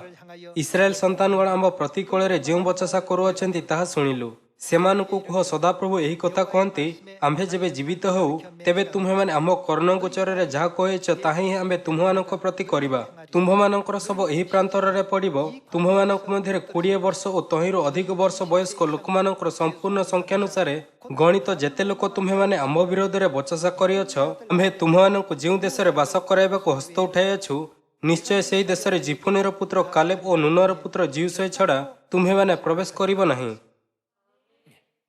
ଇସ୍ରାଏଲ ସନ୍ତାନଗଣ ଆମ୍ଭ ପ୍ରତିକୂଳରେ ଯେଉଁ ବଚସା କରୁଅଛନ୍ତି ତାହା ଶୁଣିଲୁ। ସେମାନଙ୍କୁ କୁହ, ସଦାପ୍ରଭୁ ଏହି କଥା କହନ୍ତି, ଆମ୍ଭେ ଯେବେ ଜୀବିତ ହେଉ, ତେବେ ତୁମ୍ଭେମାନେ ଆମ୍ଭ କର୍ଣ୍ଣଗୋଚରରେ ଯାହା କହିଛ ତାହା ହିଁ ଆମ୍ଭେ ତୁମ୍ଭମାନଙ୍କ ପ୍ରତି କରିବା। ତୁମ୍ଭମାନଙ୍କର ଶବ ଏହି ପ୍ରାନ୍ତରରେ ପଡ଼ିବ। ତୁମ୍ଭମାନଙ୍କ ମଧ୍ୟରେ 20 ବର୍ଷ ଓ ତହିଁରୁ ଅଧିକ ବର୍ଷ ବୟସ୍କ ଲୋକମାନଙ୍କର ସମ୍ପୂର୍ଣ୍ଣ ସଂଖ୍ୟାନୁସାରେ ଗଣିତ ଯେତେ ଲୋକ ତୁମ୍ଭେମାନେ ଆମ୍ଭ ବିରୋଧରେ ବଚସା କରିଅଛ, ଆମ୍ଭେ ତୁମ୍ଭମାନଙ୍କୁ ଯେଉଁ ଦେଶରେ ବାସ କରାଇବାକୁ ହସ୍ତ ଉଠାଇଅଛୁ, ନିଶ୍ଚୟ ସେହି ଦେଶରେ ଜିଫୁନିର ପୁତ୍ର କାଲେବ ଓ ନୁନର ପୁତ୍ର ଜିହୁଶୟ ଛଡ଼ା ତୁମ୍ଭେମାନେ ପ୍ରବେଶ କରିବ ନାହିଁ।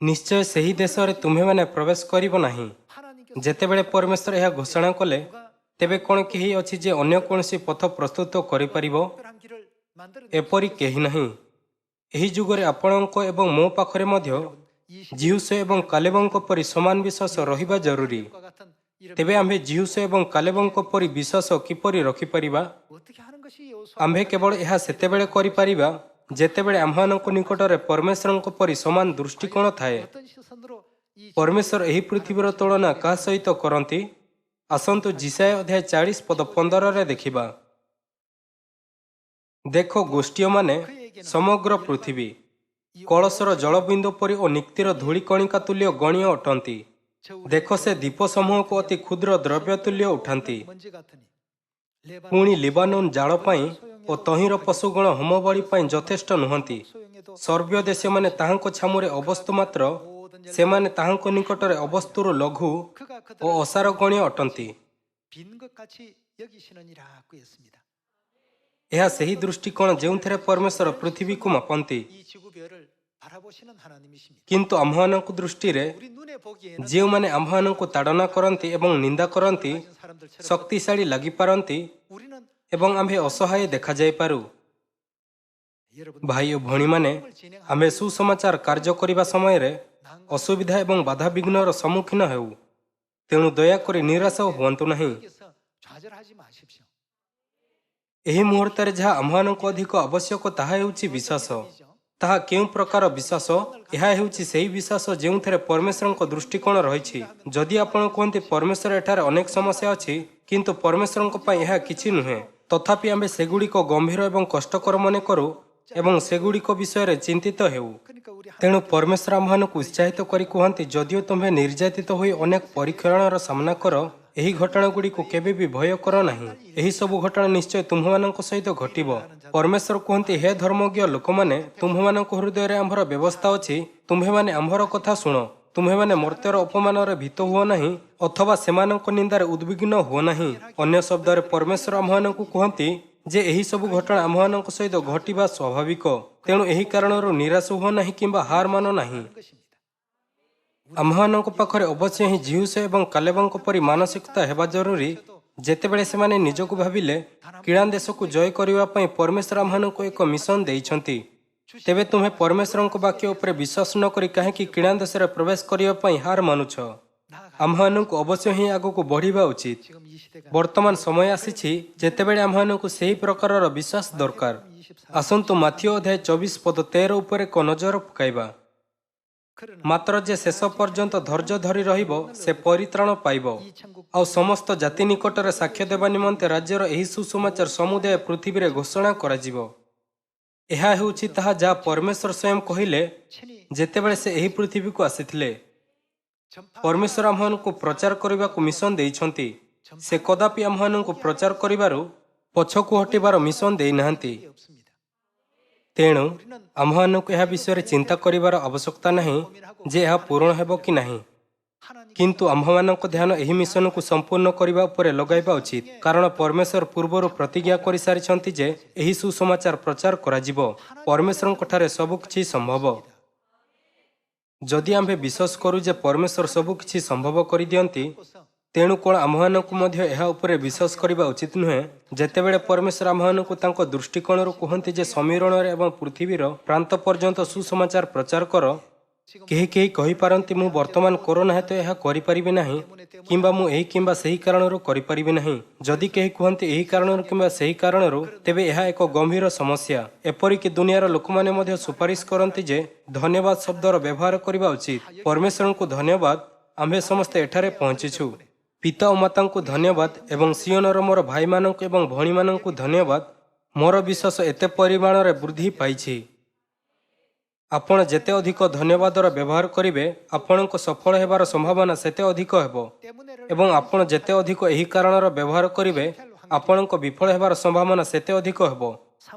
ନିଶ୍ଚୟ ସେହି ଦେଶରେ ତୁମ୍ଭେମାନେ ପ୍ରବେଶ କରିବ ନାହିଁ। ଯେତେବେଳେ ପରମେଶ୍ୱର ଏହା ଘୋଷଣା କଲେ, ତେବେ କ'ଣ କେହି ଅଛି ଯେ ଅନ୍ୟ କୌଣସି ପଥ ପ୍ରସ୍ତୁତ କରିପାରିବ? ଏପରି କେହି ନାହିଁ। ଏହି ଯୁଗରେ ଆପଣଙ୍କ ଏବଂ ମୋ ପାଖରେ ମଧ୍ୟ ଜିହୁଶୟ ଏବଂ କାଲେବଙ୍କ ପରି ସମାନ ବିଶ୍ୱାସ ରହିବା ଜରୁରୀ। ତେବେ ଆମ୍ଭେ ଜିହୁଶୟ ଏବଂ କାଲେବଙ୍କ ପରି ବିଶ୍ୱାସ କିପରି ରଖିପାରିବା? ଆମ୍ଭେ କେବଳ ଏହା ସେତେବେଳେ କରିପାରିବା ଯେତେବେଳେ ଆମ୍ଭମାନଙ୍କ ନିକଟରେ ପରମେଶ୍ୱରଙ୍କ ପରି ସମାନ ଦୃଷ୍ଟିକୋଣ ଥାଏ। ପରମେଶ୍ୱର ଏହି ପୃଥିବୀର ତୁଳନା କାହା ସହିତ କରନ୍ତି? ଆସନ୍ତୁ ଯିଶାୟା ଅଧ୍ୟାୟ 40 ପଦ 15ରେ ଦେଖିବା। ଦେଖ, ଗୋଷ୍ଠୀୟମାନେ ସମଗ୍ର ପୃଥିବୀ କଳସର ଜଳବିନ୍ଦୁ ପରି ଓ ନିକ୍ତିର ଧୂଳିକଣିକା ତୁଲ୍ୟ ଗଣୀୟ ଅଟନ୍ତି। ଦେଖ, ସେ ଦୀପ ସମୂହକୁ ଅତି କ୍ଷୁଦ୍ର ଦ୍ରବ୍ୟ ତୁଲ୍ୟ ଉଠାନ୍ତି। ପୁଣି ଲିବାନୋନ ଜାଳ ପାଇଁ ଓ ତହିଁର ପଶୁଗଣ ହୋମବଳି ପାଇଁ ଯଥେଷ୍ଟ ନୁହନ୍ତି। ସର୍ବ୍ୟ ଦେଶମାନେ ତାହାଙ୍କ ଛାମୁରେ ଅବସ୍ତୁ ମାତ୍ର, ସେମାନେ ତାହାଙ୍କ ନିକଟରେ ଅବସ୍ତୁରୁ ଲଘୁ ଓ ଅସାର ଗଣୀୟ ଅଟନ୍ତି। ଏହା ସେହି ଦୃଷ୍ଟିକୋଣ ଯେଉଁଥିରେ ପରମେଶ୍ୱର ପୃଥିବୀକୁ ମାପନ୍ତି। କିନ୍ତୁ ଆମ୍ଭମାନଙ୍କ ଦୃଷ୍ଟିରେ ଯେଉଁମାନେ ଆମ୍ଭମାନଙ୍କୁ ତାଡ଼ନା କରନ୍ତି ଏବଂ ନିନ୍ଦା କରନ୍ତି, ଶକ୍ତିଶାଳୀ ଲାଗିପାରନ୍ତି ଏବଂ ଆମ୍ଭେ ଅସହାୟ ଦେଖାଯାଇପାରୁ। ଭାଇ ଓ ଭଉଣୀମାନେ, ଆମ୍ଭେ ସୁସମାଚାର କାର୍ଯ୍ୟ କରିବା ସମୟରେ ଅସୁବିଧା ଏବଂ ବାଧାବିଘ୍ନର ସମ୍ମୁଖୀନ ହେଉ। ତେଣୁ ଦୟାକରି ନିରାଶ ହୁଅନ୍ତୁ ନାହିଁ। ଏହି ମୁହୂର୍ତ୍ତରେ ଯାହା ଆମ୍ଭମାନଙ୍କୁ ଅଧିକ ଆବଶ୍ୟକ ତାହା ହେଉଛି ବିଶ୍ୱାସ। ତାହା କେଉଁ ପ୍ରକାର ବିଶ୍ୱାସ? ଏହା ହେଉଛି ସେହି ବିଶ୍ୱାସ ଯେଉଁଥିରେ ପରମେଶ୍ୱରଙ୍କ ଦୃଷ୍ଟିକୋଣ ରହିଛି। ଯଦି ଆପଣ କୁହନ୍ତି, ପରମେଶ୍ୱର ଏଠାରେ ଅନେକ ସମସ୍ୟା ଅଛି, କିନ୍ତୁ ପରମେଶ୍ୱରଙ୍କ ପାଇଁ ଏହା କିଛି ନୁହେଁ, ତଥାପି ଆମ୍ଭେ ସେଗୁଡ଼ିକ ଗମ୍ଭୀର ଏବଂ କଷ୍ଟକର ମନେ କରୁ ଏବଂ ସେଗୁଡ଼ିକ ବିଷୟରେ ଚିନ୍ତିତ ହେଉ। ତେଣୁ ପରମେଶ୍ୱର ଆମ୍ଭମାନଙ୍କୁ ଉତ୍ସାହିତ କରି କୁହନ୍ତି, ଯଦିଓ ତୁମ୍ଭେ ନିର୍ଯାତିତ ହୋଇ ଅନେକ ପରୀକ୍ଷଣର ସାମ୍ନା କର, ଏହି ଘଟଣାଗୁଡ଼ିକୁ କେବେ ବି ଭୟ କର ନାହିଁ। ଏହି ସବୁ ଘଟଣା ନିଶ୍ଚୟ ତୁମ୍ଭମାନଙ୍କ ସହିତ ଘଟିବ। ପରମେଶ୍ୱର କୁହନ୍ତି, ହେ ଧର୍ମଜ୍ଞ ଲୋକମାନେ, ତୁମ୍ଭମାନଙ୍କ ହୃଦୟରେ ଆମ୍ଭର ବ୍ୟବସ୍ଥା ଅଛି। ତୁମ୍ଭେମାନେ ଆମ୍ଭର କଥା ଶୁଣ। ତୁମ୍ଭେମାନେ ମର୍ତ୍ତ୍ୟର ଅପମାନରେ ଭୀତ ହୁଅ ନାହିଁ ଅଥବା ସେମାନଙ୍କ ନିନ୍ଦାରେ ଉଦ୍ବିଗ୍ନ ହୁଅ ନାହିଁ। ଅନ୍ୟ ଶବ୍ଦରେ ପରମେଶ୍ୱର ଆମ୍ଭମାନଙ୍କୁ କୁହନ୍ତି ଯେ ଏହି ସବୁ ଘଟଣା ଆମ୍ଭମାନଙ୍କ ସହିତ ଘଟିବା ସ୍ୱାଭାବିକ। ତେଣୁ ଏହି କାରଣରୁ ନିରାଶ ହୁଅ ନାହିଁ କିମ୍ବା ହାର ମାନ ନାହିଁ। ଆମ୍ଭମାନଙ୍କ ପାଖରେ ଅବଶ୍ୟ ହିଁ ଜିହୁଶୟ ଏବଂ କାଲେବଙ୍କ ପରି ମାନସିକତା ହେବା ଜରୁରୀ। ଯେତେବେଳେ ସେମାନେ ନିଜକୁ ଭାବିଲେ, କିଣା ଦେଶକୁ ଜୟ କରିବା ପାଇଁ ପରମେଶ୍ୱର ଆମ୍ଭମାନଙ୍କୁ ଏକ ମିଶନ ଦେଇଛନ୍ତି, ତେବେ ତୁମେ ପରମେଶ୍ୱରଙ୍କ ବାକ୍ୟ ଉପରେ ବିଶ୍ୱାସ ନ କରି କାହିଁକି କିଣା ଦେଶରେ ପ୍ରବେଶ କରିବା ପାଇଁ ହାର ମାନୁଛ? ଆମ୍ଭମାନଙ୍କୁ ଅବଶ୍ୟ ହିଁ ଆଗକୁ ବଢ଼ିବା ଉଚିତ। ବର୍ତ୍ତମାନ ସମୟ ଆସିଛି ଯେତେବେଳେ ଆମ୍ଭମାନଙ୍କୁ ସେହି ପ୍ରକାରର ବିଶ୍ୱାସ ଦରକାର। ଆସନ୍ତୁ ମାଥିଓ ଅଧ୍ୟାୟ 24 ପଦ 13 ଉପରେ ଏକ ନଜର ପକାଇବା। ମାତ୍ର ଯେ ଶେଷ ପର୍ଯ୍ୟନ୍ତ ଧୈର୍ଯ୍ୟ ଧରି ରହିବ, ସେ ପରିତ୍ରାଣ ପାଇବ। ଆଉ ସମସ୍ତ ଜାତି ନିକଟରେ ସାକ୍ଷ୍ୟ ଦେବା ନିମନ୍ତେ ରାଜ୍ୟର ଏହି ସୁସମାଚାର ସମୁଦାୟ ପୃଥିବୀରେ ଘୋଷଣା କରାଯିବ। ଏହା ହେଉଛି ତାହା ଯାହା ପରମେଶ୍ୱର ସ୍ୱୟଂ କହିଲେ ଯେତେବେଳେ ସେ ଏହି ପୃଥିବୀକୁ ଆସିଥିଲେ। ପରମେଶ୍ୱର ଆମ୍ଭମାନଙ୍କୁ ପ୍ରଚାର କରିବାକୁ ମିଶନ ଦେଇଛନ୍ତି। ସେ କଦାପି ଆମ୍ଭମାନଙ୍କୁ ପ୍ରଚାର କରିବାରୁ ପଛକୁ ହଟିବାର ମିଶନ ଦେଇନାହାନ୍ତି। ତେଣୁ ଆମ୍ଭମାନଙ୍କୁ ଏହା ବିଷୟରେ ଚିନ୍ତା କରିବାର ଆବଶ୍ୟକତା ନାହିଁ ଯେ ଏହା ପୂରଣ ହେବ କି ନାହିଁ। କିନ୍ତୁ ଆମ୍ଭମାନଙ୍କ ଧ୍ୟାନ ଏହି ମିଶନକୁ ସମ୍ପୂର୍ଣ୍ଣ କରିବା ଉପରେ ଲଗାଇବା ଉଚିତ, କାରଣ ପରମେଶ୍ୱର ପୂର୍ବରୁ ପ୍ରତିଜ୍ଞା କରିସାରିଛନ୍ତି ଯେ ଏହି ସୁସମାଚାର ପ୍ରଚାର କରାଯିବ। ପରମେଶ୍ୱରଙ୍କଠାରେ ସବୁକିଛି ସମ୍ଭବ। ଯଦି ଆମ୍ଭେ ବିଶ୍ୱାସ କରୁ ଯେ ପରମେଶ୍ୱର ସବୁକିଛି ସମ୍ଭବ କରିଦିଅନ୍ତି, ତେଣୁ କ'ଣ ଆମ୍ଭମାନଙ୍କୁ ମଧ୍ୟ ଏହା ଉପରେ ବିଶ୍ୱାସ କରିବା ଉଚିତ ନୁହେଁ? ଯେତେବେଳେ ପରମେଶ୍ୱର ଆମ୍ଭମାନଙ୍କୁ ତାଙ୍କ ଦୃଷ୍ଟିକୋଣରୁ କୁହନ୍ତି ଯେ ସମୀରଣରେ ଏବଂ ପୃଥିବୀର ପ୍ରାନ୍ତ ପର୍ଯ୍ୟନ୍ତ ସୁସମାଚାର ପ୍ରଚାର କର, କେହି କେହି କହିପାରନ୍ତି ମୁଁ ବର୍ତ୍ତମାନ କରୋନା ହେତୁ ଏହା କରିପାରିବି ନାହିଁ କିମ୍ବା ମୁଁ ଏହି କିମ୍ବା ସେହି କାରଣରୁ କରିପାରିବି ନାହିଁ। ଯଦି କେହି କୁହନ୍ତି ଏହି କାରଣରୁ କିମ୍ବା ସେହି କାରଣରୁ, ତେବେ ଏହା ଏକ ଗମ୍ଭୀର ସମସ୍ୟା। ଏପରିକି ଦୁନିଆର ଲୋକମାନେ ମଧ୍ୟ ସୁପାରିଶ କରନ୍ତି ଯେ ଧନ୍ୟବାଦ ଶବ୍ଦର ବ୍ୟବହାର କରିବା ଉଚିତ। ପରମେଶ୍ୱରଙ୍କୁ ଧନ୍ୟବାଦ, ଆମ୍ଭେ ସମସ୍ତେ ଏଠାରେ ପହଞ୍ଚିଛୁ। ପିତା ଓ ମାତାଙ୍କୁ ଧନ୍ୟବାଦ ଏବଂ ସିଓନର ମୋର ଭାଇମାନଙ୍କୁ ଏବଂ ଭଉଣୀମାନଙ୍କୁ ଧନ୍ୟବାଦ। ମୋର ବିଶ୍ୱାସ ଏତେ ପରିମାଣରେ ବୃଦ୍ଧି ପାଇଛି। ଆପଣ ଯେତେ ଅଧିକ ଧନ୍ୟବାଦର ବ୍ୟବହାର କରିବେ, ଆପଣଙ୍କ ସଫଳ ହେବାର ସମ୍ଭାବନା ସେତେ ଅଧିକ ହେବ। ଏବଂ ଆପଣ ଯେତେ ଅଧିକ ଏହି କାରଣର ବ୍ୟବହାର କରିବେ, ଆପଣଙ୍କ ବିଫଳ ହେବାର ସମ୍ଭାବନା ସେତେ ଅଧିକ ହେବ।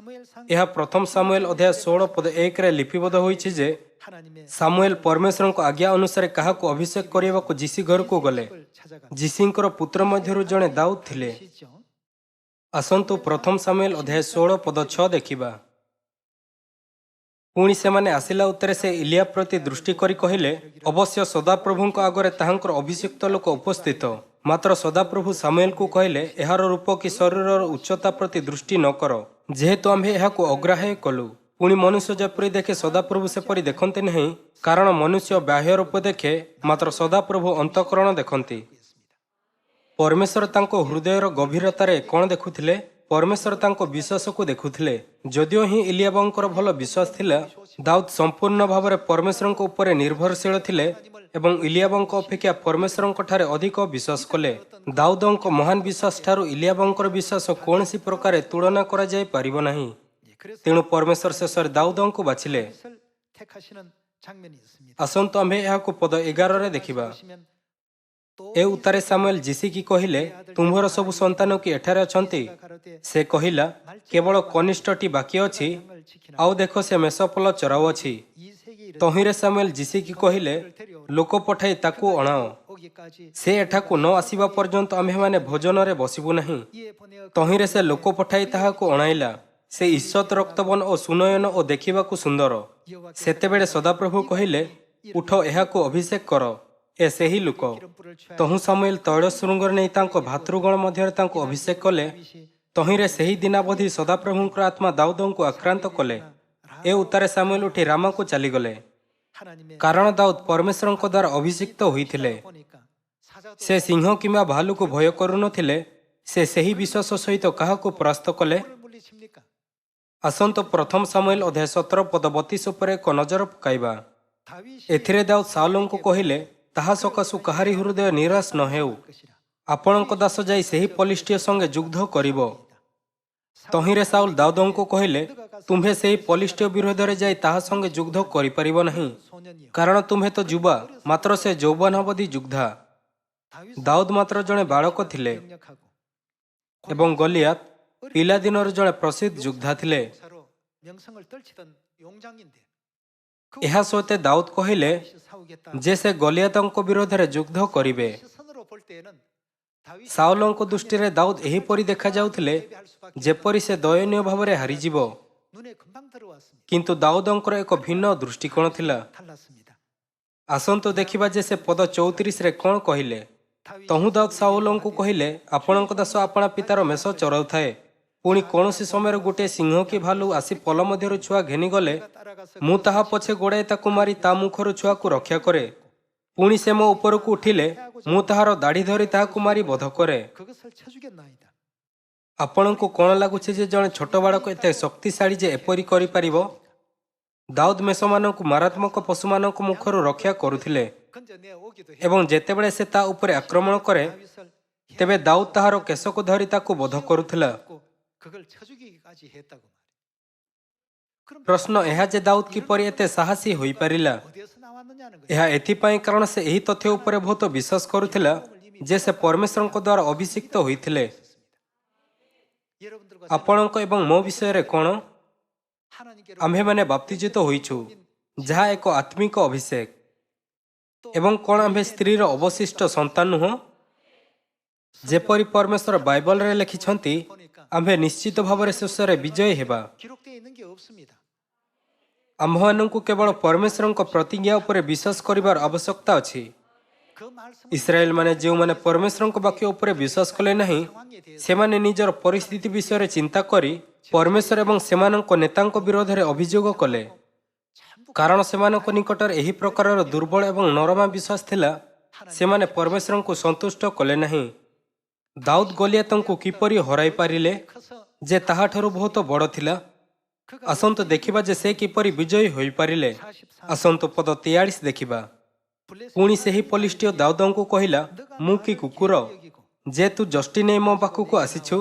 ଏହା ପ୍ରଥମ ସାମୁଏଲ ଅଧ୍ୟାୟ 16 ପଦ 1ରେ ଲିପିବଦ୍ଧ ହୋଇଛି ଯେ ସାମୁଏଲ ପରମେଶ୍ୱରଙ୍କ ଆଜ୍ଞା ଅନୁସାରେ କାହାକୁ ଅଭିଷେକ କରିବାକୁ ଯିସି ଘରକୁ ଗଲେ। ଯିସିଙ୍କର ପୁତ୍ର ମଧ୍ୟରୁ ଜଣେ ଦାଉଦ ଥିଲେ। ଆସନ୍ତୁ ପ୍ରଥମ ସାମୁଏଲ ଅଧ୍ୟାୟ 16 ପଦ 6 ଦେଖିବା। ପୁଣି ସେମାନେ ଆସିଲା ଉତ୍ତରେ ସେ ଇଲିଆ ପ୍ରତି ଦୃଷ୍ଟି କରି କହିଲେ, ଅବଶ୍ୟ ସଦାପ୍ରଭୁଙ୍କ ଆଗରେ ତାହାଙ୍କର ଅଭିଷିକ୍ତ ଲୋକ ଉପସ୍ଥିତ। ମାତ୍ର ସଦାପ୍ରଭୁ ସାମୁଏଲକୁ କହିଲେ, ଏହାର ରୂପ କି ଶରୀରର ଉଚ୍ଚତା ପ୍ରତି ଦୃଷ୍ଟି ନ କର, ଯେହେତୁ ଆମ୍ଭେ ଏହାକୁ ଅଗ୍ରାହ୍ୟ କଲୁ। ପୁଣି ମନୁଷ୍ୟ ଯେପରି ଦେଖେ ସଦାପ୍ରଭୁ ସେପରି ଦେଖନ୍ତି ନାହିଁ, କାରଣ ମନୁଷ୍ୟ ବାହ୍ୟ ରୂପ ଦେଖେ, ମାତ୍ର ସଦାପ୍ରଭୁ ଅନ୍ତଃକରଣ ଦେଖନ୍ତି। ପରମେଶ୍ୱର ତାଙ୍କ ହୃଦୟର ଗଭୀରତାରେ କ'ଣ ଦେଖୁଥିଲେ? ପରମେଶ୍ୱର ତାଙ୍କ ବିଶ୍ୱାସକୁ ଦେଖୁଥିଲେ। ଯଦିଓ ହିଁ ଇଲିଆବଙ୍କର ଭଲ ବିଶ୍ୱାସ ଥିଲା, ଦାଉଦ ସମ୍ପୂର୍ଣ୍ଣ ଭାବରେ ପରମେଶ୍ୱରଙ୍କ ଉପରେ ନିର୍ଭରଶୀଳ ଥିଲେ ଏବଂ ଇଲିଆବଙ୍କ ଅପେକ୍ଷା ପରମେଶ୍ୱରଙ୍କ ଠାରେ ଅଧିକ ବିଶ୍ୱାସ କଲେ। ଦାଉଦଙ୍କ ମହାନ ବିଶ୍ୱାସ ଠାରୁ ଇଲିଆବଙ୍କର ବିଶ୍ୱାସ କୌଣସି ପ୍ରକାରେ ତୁଳନା କରାଯାଇ ପାରିବ ନାହିଁ। ତେଣୁ ପରମେଶ୍ୱର ଶେଷରେ ଦାଉଦଙ୍କୁ ବାଛିଲେ। ଆସନ୍ତୁ ଆମ୍ଭେ ଏହାକୁ ପଦ 11ରେ ଦେଖିବା। ଏ ଉତ୍ତାରେ ସାମୁଏଲ ଯିସିକି କହିଲେ, ତୁମ୍ଭର ସବୁ ସନ୍ତାନ କି ଏଠାରେ ଅଛନ୍ତି? ସେ କହିଲା, କେବଳ କନିଷ୍ଠଟି ବାକି ଅଛି, ଆଉ ଦେଖ ସେ ମେଷପଲ ଚରାଉଅଛି। ତହିଁରେ ସାମୁଏଲ ଯିସିକି କହିଲେ, ଲୋକ ପଠାଇ ତାକୁ ଅଣାଅ। ସେ ଏଠାକୁ ନ ଆସିବା ପର୍ଯ୍ୟନ୍ତ ଆମ୍ଭେମାନେ ଭୋଜନରେ ବସିବୁ ନାହିଁ। ତହିଁରେ ସେ ଲୋକ ପଠାଇ ତାହାକୁ ଅଣାଇଲା। ସେ ଈଷତ୍ ରକ୍ତବର୍ଣ୍ଣ ଓ ସୁନୟନ ଓ ଦେଖିବାକୁ ସୁନ୍ଦର। ସେତେବେଳେ ସଦାପ୍ରଭୁ କହିଲେ, ଉଠ ଏହାକୁ ଅଭିଷେକ କର, ଏ ସେହି ଲୋକ। ତହୁଁ ସାମୁଏଲ ତୈଳ ଶୃଙ୍ଗରେ ନେଇ ତାଙ୍କ ଭାତୃଗଣ ମଧ୍ୟରେ ତାଙ୍କୁ ଅଭିଷେକ କଲେ। ତହିଁରେ ସେହି ଦିନାବଧି ସଦାପ୍ରଭୁଙ୍କର ଆତ୍ମା ଦାଉଦଙ୍କୁ ଆକ୍ରାନ୍ତ କଲେ। ଏ ଉତ୍ତାରେ ସାମୁଏଲ ଉଠି ରାମାକୁ ଚାଲିଗଲେ, କାରଣ ଦାଉଦ ପରମେଶ୍ୱରଙ୍କ ଦ୍ୱାରା ଅଭିଷିକ୍ତ ହୋଇଥିଲେ। ସେ ସିଂହ କିମ୍ବା ଭାଲୁକୁ ଭୟ କରୁନଥିଲେ। ସେ ସେହି ବିଶ୍ୱାସ ସହିତ କାହାକୁ ପରାସ୍ତ କଲେ? ଆସନ୍ତୁ ପ୍ରଥମ ସାମୁଏଲ ଅଧ୍ୟାୟ 17 ପଦ 32 ଉପରେ ଏକ ନଜର ପକାଇବା। ଏଥିରେ ଦାଉଦ ସାଉଲଙ୍କୁ କହିଲେ, ତାହା ସକାଶୁ କାହାରି ହୃଦୟ ନିରାଶ ନ ହେଉ। ଆପଣଙ୍କ ଦାସ ଯାଇ ସେହି ପଲିଷ୍ଟିୟ ସଙ୍ଗେ ଯୁଦ୍ଧ କରିବ। ତହିଁରେ ସାଉଲ ଦାଉଦଙ୍କୁ କହିଲେ, ତୁମ୍ଭେ ସେହି ପଲିଷ୍ଟିୟ ବିରୋଧରେ ଯାଇ ତାହା ସଙ୍ଗେ ଯୁଦ୍ଧ କରିପାରିବ ନାହିଁ, କାରଣ ତୁମ୍ଭେ ତ ଯୁବା, ମାତ୍ର ସେ ଯୌବନାବଧି ଯୋଦ୍ଧା। ଦାଉଦ ମାତ୍ର ଜଣେ ବାଳକ ଥିଲେ ଏବଂ ଗଲିଆତ ପିଲାଦିନର ଜଣେ ପ୍ରସିଦ୍ଧ ଯୋଦ୍ଧା ଥିଲେ। ଏହା ସତ୍ତ୍ୱେ ଦାଉଦ କହିଲେ ଯେ ସେ ଗଲିଆତଙ୍କ ବିରୋଧରେ ଯୁଦ୍ଧ କରିବେ। ସାଉଲଙ୍କ ଦୃଷ୍ଟିରେ ଦାଉଦ ଏହିପରି ଦେଖାଯାଉଥିଲେ ଯେପରି ସେ ଦୟନୀୟ ଭାବରେ ହାରିଯିବ। କିନ୍ତୁ ଦାଉଦଙ୍କର ଏକ ଭିନ୍ନ ଦୃଷ୍ଟିକୋଣ ଥିଲା। ଆସନ୍ତୁ ଦେଖିବା ଯେ ସେ ପଦ 34ରେ କ'ଣ କହିଲେ। ତହୁଁ ଦାଉଦ ସାଉଲଙ୍କୁ କହିଲେ, ଆପଣଙ୍କ ଦାସ ଆପଣା ପିତାର ମେଷ ଚରାଉଥାଏ। ପୁଣି କୌଣସି ସମୟରେ ଗୋଟିଏ ସିଂହ କି ଭାଲୁ ଆସି ପଲ ମଧ୍ୟରୁ ଛୁଆ ଘେନିଗଲେ, ମୁଁ ତାହା ପଛେ ଗୋଡ଼ାଇ ତାକୁ ମାରି ତା ମୁଖରୁ ଛୁଆକୁ ରକ୍ଷା କରେ। ପୁଣି ସେ ମୋ ଉପରକୁ ଉଠିଲେ, ମୁଁ ତାହାର ଦାଢ଼ି ଧରି ତାହାକୁ ମାରି ବଧ କରେ। ଆପଣଙ୍କୁ କ'ଣ ଲାଗୁଛି ଯେ ଜଣେ ଛୋଟ ବାଳକ ଏତେ ଶକ୍ତିଶାଳୀ ଯେ ଏପରି କରିପାରିବ? ଦାଉଦ ମେଷମାନଙ୍କୁ ମାରାତ୍ମକ ପଶୁମାନଙ୍କ ମୁଖରୁ ରକ୍ଷା କରୁଥିଲେ ଏବଂ ଯେତେବେଳେ ସେ ତା ଉପରେ ଆକ୍ରମଣ କରେ, ତେବେ ଦାଉଦ ତାହାର କେଶକୁ ଧରି ତାକୁ ବଧ କରୁଥିଲା। ପ୍ରଶ୍ନ ଏହା ଯେ ଦାଉଦ କିପରି ଏତେ ସାହସୀ ହୋଇପାରିଲା? ଏହା ଏଥିପାଇଁ କାରଣ ସେ ଏହି ତଥ୍ୟ ଉପରେ ବହୁତ ବିଶ୍ୱାସ କରୁଥିଲା ଯେ ସେ ପରମେଶ୍ୱରଙ୍କ ଦ୍ୱାରା ଅଭିଷିକ୍ତ ହୋଇଥିଲେ। ଆପଣଙ୍କ ଏବଂ ମୋ ବିଷୟରେ କ'ଣ? ଆମ୍ଭେମାନେ ବାପ୍ତିଜିତ ହୋଇଛୁ, ଯାହା ଏକ ଆତ୍ମିକ ଅଭିଷେକ। ଏବଂ କ'ଣ ଆମ୍ଭେ ସ୍ତ୍ରୀର ଅବଶିଷ୍ଟ ସନ୍ତାନ ନୁହଁ? ଯେପରି ପରମେଶ୍ୱର ବାଇବଲରେ ଲେଖିଛନ୍ତି, ଆମ୍ଭେ ନିଶ୍ଚିତ ଭାବରେ ଶେଷରେ ବିଜୟୀ ହେବା। ଆମ୍ଭମାନଙ୍କୁ କେବଳ ପରମେଶ୍ୱରଙ୍କ ପ୍ରତିଜ୍ଞା ଉପରେ ବିଶ୍ୱାସ କରିବାର ଆବଶ୍ୟକତା ଅଛି। ଇସ୍ରାଏଲମାନେ ଯେଉଁମାନେ ପରମେଶ୍ୱରଙ୍କ ବାକ୍ୟ ଉପରେ ବିଶ୍ୱାସ କଲେ ନାହିଁ, ସେମାନେ ନିଜର ପରିସ୍ଥିତି ବିଷୟରେ ଚିନ୍ତା କରି ପରମେଶ୍ୱର ଏବଂ ସେମାନଙ୍କ ନେତାଙ୍କ ବିରୋଧରେ ଅଭିଯୋଗ କଲେ। କାରଣ ସେମାନଙ୍କ ନିକଟରେ ଏହି ପ୍ରକାରର ଦୁର୍ବଳ ଏବଂ ନରମା ବିଶ୍ୱାସ ଥିଲା। ସେମାନେ ପରମେଶ୍ୱରଙ୍କୁ ସନ୍ତୁଷ୍ଟ କଲେ ନାହିଁ। ଦାଉଦ ଗଲିଆତଙ୍କୁ କିପରି ହରାଇ ପାରିଲେ, ଯେ ତାହାଠାରୁ ବହୁତ ବଡ଼ ଥିଲା? ଆସନ୍ତୁ ଦେଖିବା ଯେ ସେ କିପରି ବିଜୟୀ ହୋଇପାରିଲେ। ଆସନ୍ତୁ ପଦ 43 ଦେଖିବା। ପୁଣି ସେହି ପଲିଷ୍ଟିୟ ଦାଉଦଙ୍କୁ କହିଲା, ମୁଁ କି କୁକୁର ଯେ ତୁ ଯଷ୍ଟି ନେଇ ମୋ ପାଖକୁ ଆସିଛୁ?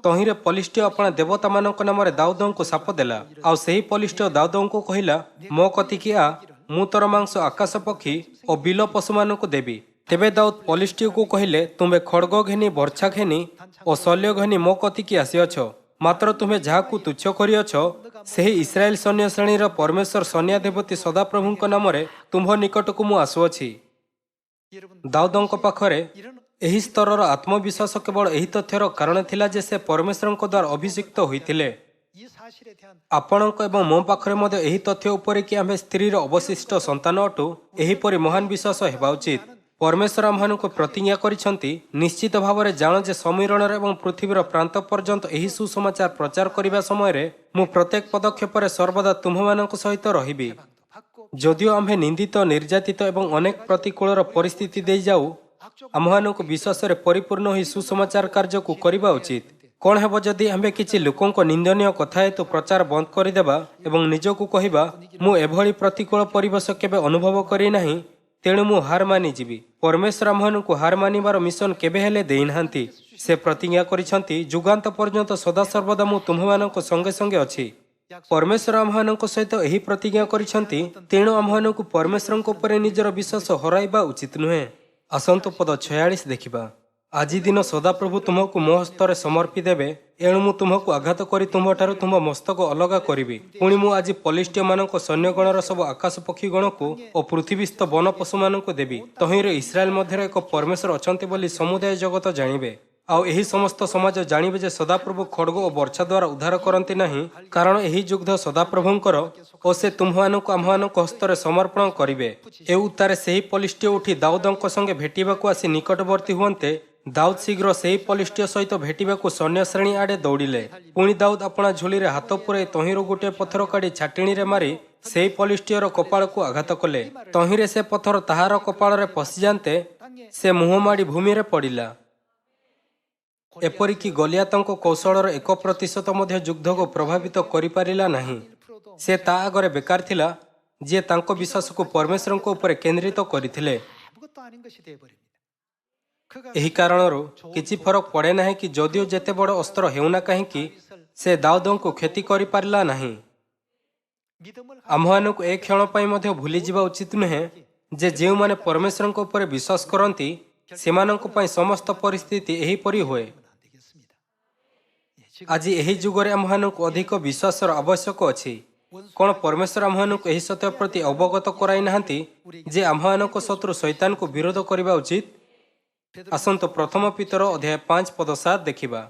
ତହିଁରେ ପଲିଷ୍ଟିୟ ଆପଣା ଦେବତାମାନଙ୍କ ନାମରେ ଦାଉଦଙ୍କୁ ଶାପ ଦେଲା। ଆଉ ସେହି ପଲିଷ୍ଟିୟ ଦାଉଦଙ୍କୁ କହିଲା, ମୋ କତିକି ଆ, ମୁଁ ତୋର ମାଂସ ଆକାଶ ପକ୍ଷୀ ଓ ବିଲ ପଶୁମାନଙ୍କୁ ଦେବି। ତେବେ ଦାଉଦ ପଲିଷ୍ଟିୟକୁ କହିଲେ, ତୁମେ ଖଡ଼ଗ ଘେନି ବର୍ଚ୍ଛା ଘେନି ଓ ଶଲ୍ୟ ଘେନି ମୋ କତିକି ଆସିଅଛ, ମାତ୍ର ତୁମେ ଯାହାକୁ ତୁଚ୍ଛ କରିଅଛ, ସେହି ଇସ୍ରାଏଲ ସୈନ୍ୟ ଶ୍ରେଣୀର ପରମେଶ୍ୱର ସୈନ୍ୟାଧିପତି ସଦାପ୍ରଭୁଙ୍କ ନାମରେ ତୁମ୍ଭ ନିକଟକୁ ମୁଁ ଆସୁଅଛି। ଦାଉଦଙ୍କ ପାଖରେ ଏହି ସ୍ତରର ଆତ୍ମବିଶ୍ୱାସ କେବଳ ଏହି ତଥ୍ୟର କାରଣ ଥିଲା ଯେ ସେ ପରମେଶ୍ୱରଙ୍କ ଦ୍ୱାରା ଅଭିଷିକ୍ତ ହୋଇଥିଲେ। ଆପଣଙ୍କ ଏବଂ ମୋ ପାଖରେ ମଧ୍ୟ ଏହି ତଥ୍ୟ ଉପରେ କି ଆମ୍ଭେ ସ୍ତ୍ରୀର ଅବଶିଷ୍ଟ ସନ୍ତାନ ଅଟୁ, ଏହିପରି ମହାନ ବିଶ୍ୱାସ ହେବା ଉଚିତ। ପରମେଶ୍ୱର ଆମ୍ଭମାନଙ୍କୁ ପ୍ରତିଜ୍ଞା କରିଛନ୍ତି, ନିଶ୍ଚିତ ଭାବରେ ଜାଣ ଯେ ସମୀରଣର ଏବଂ ପୃଥିବୀର ପ୍ରାନ୍ତ ପର୍ଯ୍ୟନ୍ତ ଏହି ସୁସମାଚାର ପ୍ରଚାର କରିବା ସମୟରେ ମୁଁ ପ୍ରତ୍ୟେକ ପଦକ୍ଷେପରେ ସର୍ବଦା ତୁମ୍ଭମାନଙ୍କ ସହିତ ରହିବି। ଯଦିଓ ଆମ୍ଭେ ନିନ୍ଦିତ, ନିର୍ଯାତିତ ଏବଂ ଅନେକ ପ୍ରତିକୂଳର ପରିସ୍ଥିତି ଦେଇ ଯାଉ, ଆମ୍ଭମାନଙ୍କୁ ବିଶ୍ୱାସରେ ପରିପୂର୍ଣ୍ଣ ହୋଇ ସୁସମାଚାର କାର୍ଯ୍ୟକୁ କରିବା ଉଚିତ। କ'ଣ ହେବ ଯଦି ଆମ୍ଭେ କିଛି ଲୋକଙ୍କ ନିନ୍ଦନୀୟ କଥା ହେତୁ ପ୍ରଚାର ବନ୍ଦ କରିଦେବା ଏବଂ ନିଜକୁ କହିବା, ମୁଁ ଏଭଳି ପ୍ରତିକୂଳ ପରିବେଶ କେବେ ଅନୁଭବ କରି ନାହିଁ, ତେଣୁ ମୁଁ ହାର ମାନିଯିବି? ପରମେଶ୍ୱର ଆମ୍ଭମାନଙ୍କୁ ହାର ମାନିବାର ମିଶନ କେବେ ହେଲେ ଦେଇନାହାନ୍ତି। ସେ ପ୍ରତିଜ୍ଞା କରିଛନ୍ତି, ଯୁଗାନ୍ତ ପର୍ଯ୍ୟନ୍ତ ସଦାସର୍ବଦା ମୁଁ ତୁମ୍ଭମାନଙ୍କ ସଙ୍ଗେ ସଙ୍ଗେ ଅଛି। ପରମେଶ୍ୱର ଆମ୍ଭମାନଙ୍କ ସହିତ ଏହି ପ୍ରତିଜ୍ଞା କରିଛନ୍ତି, ତେଣୁ ଆମ୍ଭମାନଙ୍କୁ ପରମେଶ୍ୱରଙ୍କ ଉପରେ ନିଜର ବିଶ୍ୱାସ ହରାଇବା ଉଚିତ ନୁହେଁ। ଆସନ୍ତୁ ପଦ 46 ଦେଖିବା। ଆଜି ଦିନ ସଦାପ୍ରଭୁ ତୁମକୁ ମୋ ହସ୍ତରେ ସମର୍ପି ଦେବେ, ଏଣୁ ମୁଁ ତୁମକୁ ଆଘାତ କରି ତୁମ୍ଭଠାରୁ ତୁମ୍ଭ ମସ୍ତକ ଅଲଗା କରିବି। ପୁଣି ମୁଁ ଆଜି ପଲିଷ୍ଟିୟମାନଙ୍କ ସୈନ୍ୟଗଣର ସବୁ ଆକାଶ ପକ୍ଷୀଗଣକୁ ଓ ପୃଥିବୀସ୍ଥ ବନ ପଶୁମାନଙ୍କୁ ଦେବି। ତହିଁରେ ଇସ୍ରାଏଲ ମଧ୍ୟରେ ଏକ ପରମେଶ୍ୱର ଅଛନ୍ତି ବୋଲି ସମୁଦାୟ ଜଗତ ଜାଣିବେ। ଆଉ ଏହି ସମସ୍ତ ସମାଜ ଜାଣିବେ ଯେ ସଦାପ୍ରଭୁ ଖଡ଼ଗ ଓ ବର୍ଚ୍ଛା ଦ୍ୱାରା ଉଦ୍ଧାର କରନ୍ତି ନାହିଁ, କାରଣ ଏହି ଯୁଦ୍ଧ ସଦାପ୍ରଭୁଙ୍କର ଓ ସେ ତୁମ୍ଭମାନଙ୍କୁ ଆମ୍ଭମାନଙ୍କ ହସ୍ତରେ ସମର୍ପଣ କରିବେ। ଏ ଉତ୍ତାରେ ସେହି ପଲିଷ୍ଟିୟ ଉଠି ଦାଉଦଙ୍କ ସଙ୍ଗେ ଭେଟିବାକୁ ଆସି ନିକଟବର୍ତ୍ତୀ ହୁଅନ୍ତେ, ଦାଉଦ ଶୀଘ୍ର ସେହି ପଲିଷ୍ଟିୟ ସହିତ ଭେଟିବାକୁ ସୈନ୍ୟ ଶ୍ରେଣୀ ଆଡ଼େ ଦୌଡ଼ିଲେ। ପୁଣି ଦାଉଦ ଆପଣା ଝୁଲିରେ ହାତ ପୁରାଇ ତହିଁରୁ ଗୋଟିଏ ପଥର କାଢ଼ି ଛାଟିଣିରେ ମାରି ସେହି ପଲିଷ୍ଟିୟର କପାଳକୁ ଆଘାତ କଲେ। ତହିଁରେ ସେ ପଥର ତାହାର କପାଳରେ ପଶିଯାନ୍ତେ ସେ ମୁହଁ ମାଡ଼ି ଭୂମିରେ ପଡ଼ିଲା। ଏପରିକି ଗଲିଆତଙ୍କ କୌଶଳର 1% ମଧ୍ୟ ଯୁଦ୍ଧକୁ ପ୍ରଭାବିତ କରିପାରିଲା ନାହିଁ। ସେ ତା ଆଗରେ ବେକାର ଥିଲା, ଯିଏ ତାଙ୍କ ବିଶ୍ୱାସକୁ ପରମେଶ୍ୱରଙ୍କ ଉପରେ କେନ୍ଦ୍ରିତ କରିଥିଲେ। ଏହି କାରଣରୁ କିଛି ଫରକ ପଡ଼େ ନାହିଁ କି ଯଦିଓ ଯେତେ ବଡ଼ ଅସ୍ତ୍ର ହେଉନା କାହିଁକି, ସେ ଦାଉଦଙ୍କୁ କ୍ଷତି କରିପାରିଲା ନାହିଁ। ଆମ୍ଭମାନଙ୍କୁ ଏ କ୍ଷଣ ପାଇଁ ମଧ୍ୟ ଭୁଲିଯିବା ଉଚିତ ନୁହେଁ ଯେ ଯେଉଁମାନେ ପରମେଶ୍ୱରଙ୍କ ଉପରେ ବିଶ୍ୱାସ କରନ୍ତି, ସେମାନଙ୍କ ପାଇଁ ସମସ୍ତ ପରିସ୍ଥିତି ଏହିପରି ହୁଏ। ଆଜି ଏହି ଯୁଗରେ ଆମ୍ଭମାନଙ୍କୁ ଅଧିକ ବିଶ୍ୱାସର ଆବଶ୍ୟକ ଅଛି। କ'ଣ ପରମେଶ୍ୱର ଆମ୍ଭମାନଙ୍କୁ ଏହି ସତ୍ୟ ପ୍ରତି ଅବଗତ କରାଇ ନାହାନ୍ତି ଯେ ଆମ୍ଭମାନଙ୍କ ଶତ୍ରୁ ଶୈତାନକୁ ବିରୋଧ କରିବା ଉଚିତ? ଆସନ୍ତୁ ପ୍ରଥମ ପିତର ଅଧ୍ୟାୟ 5 ପଦ 7 ଦେଖିବା।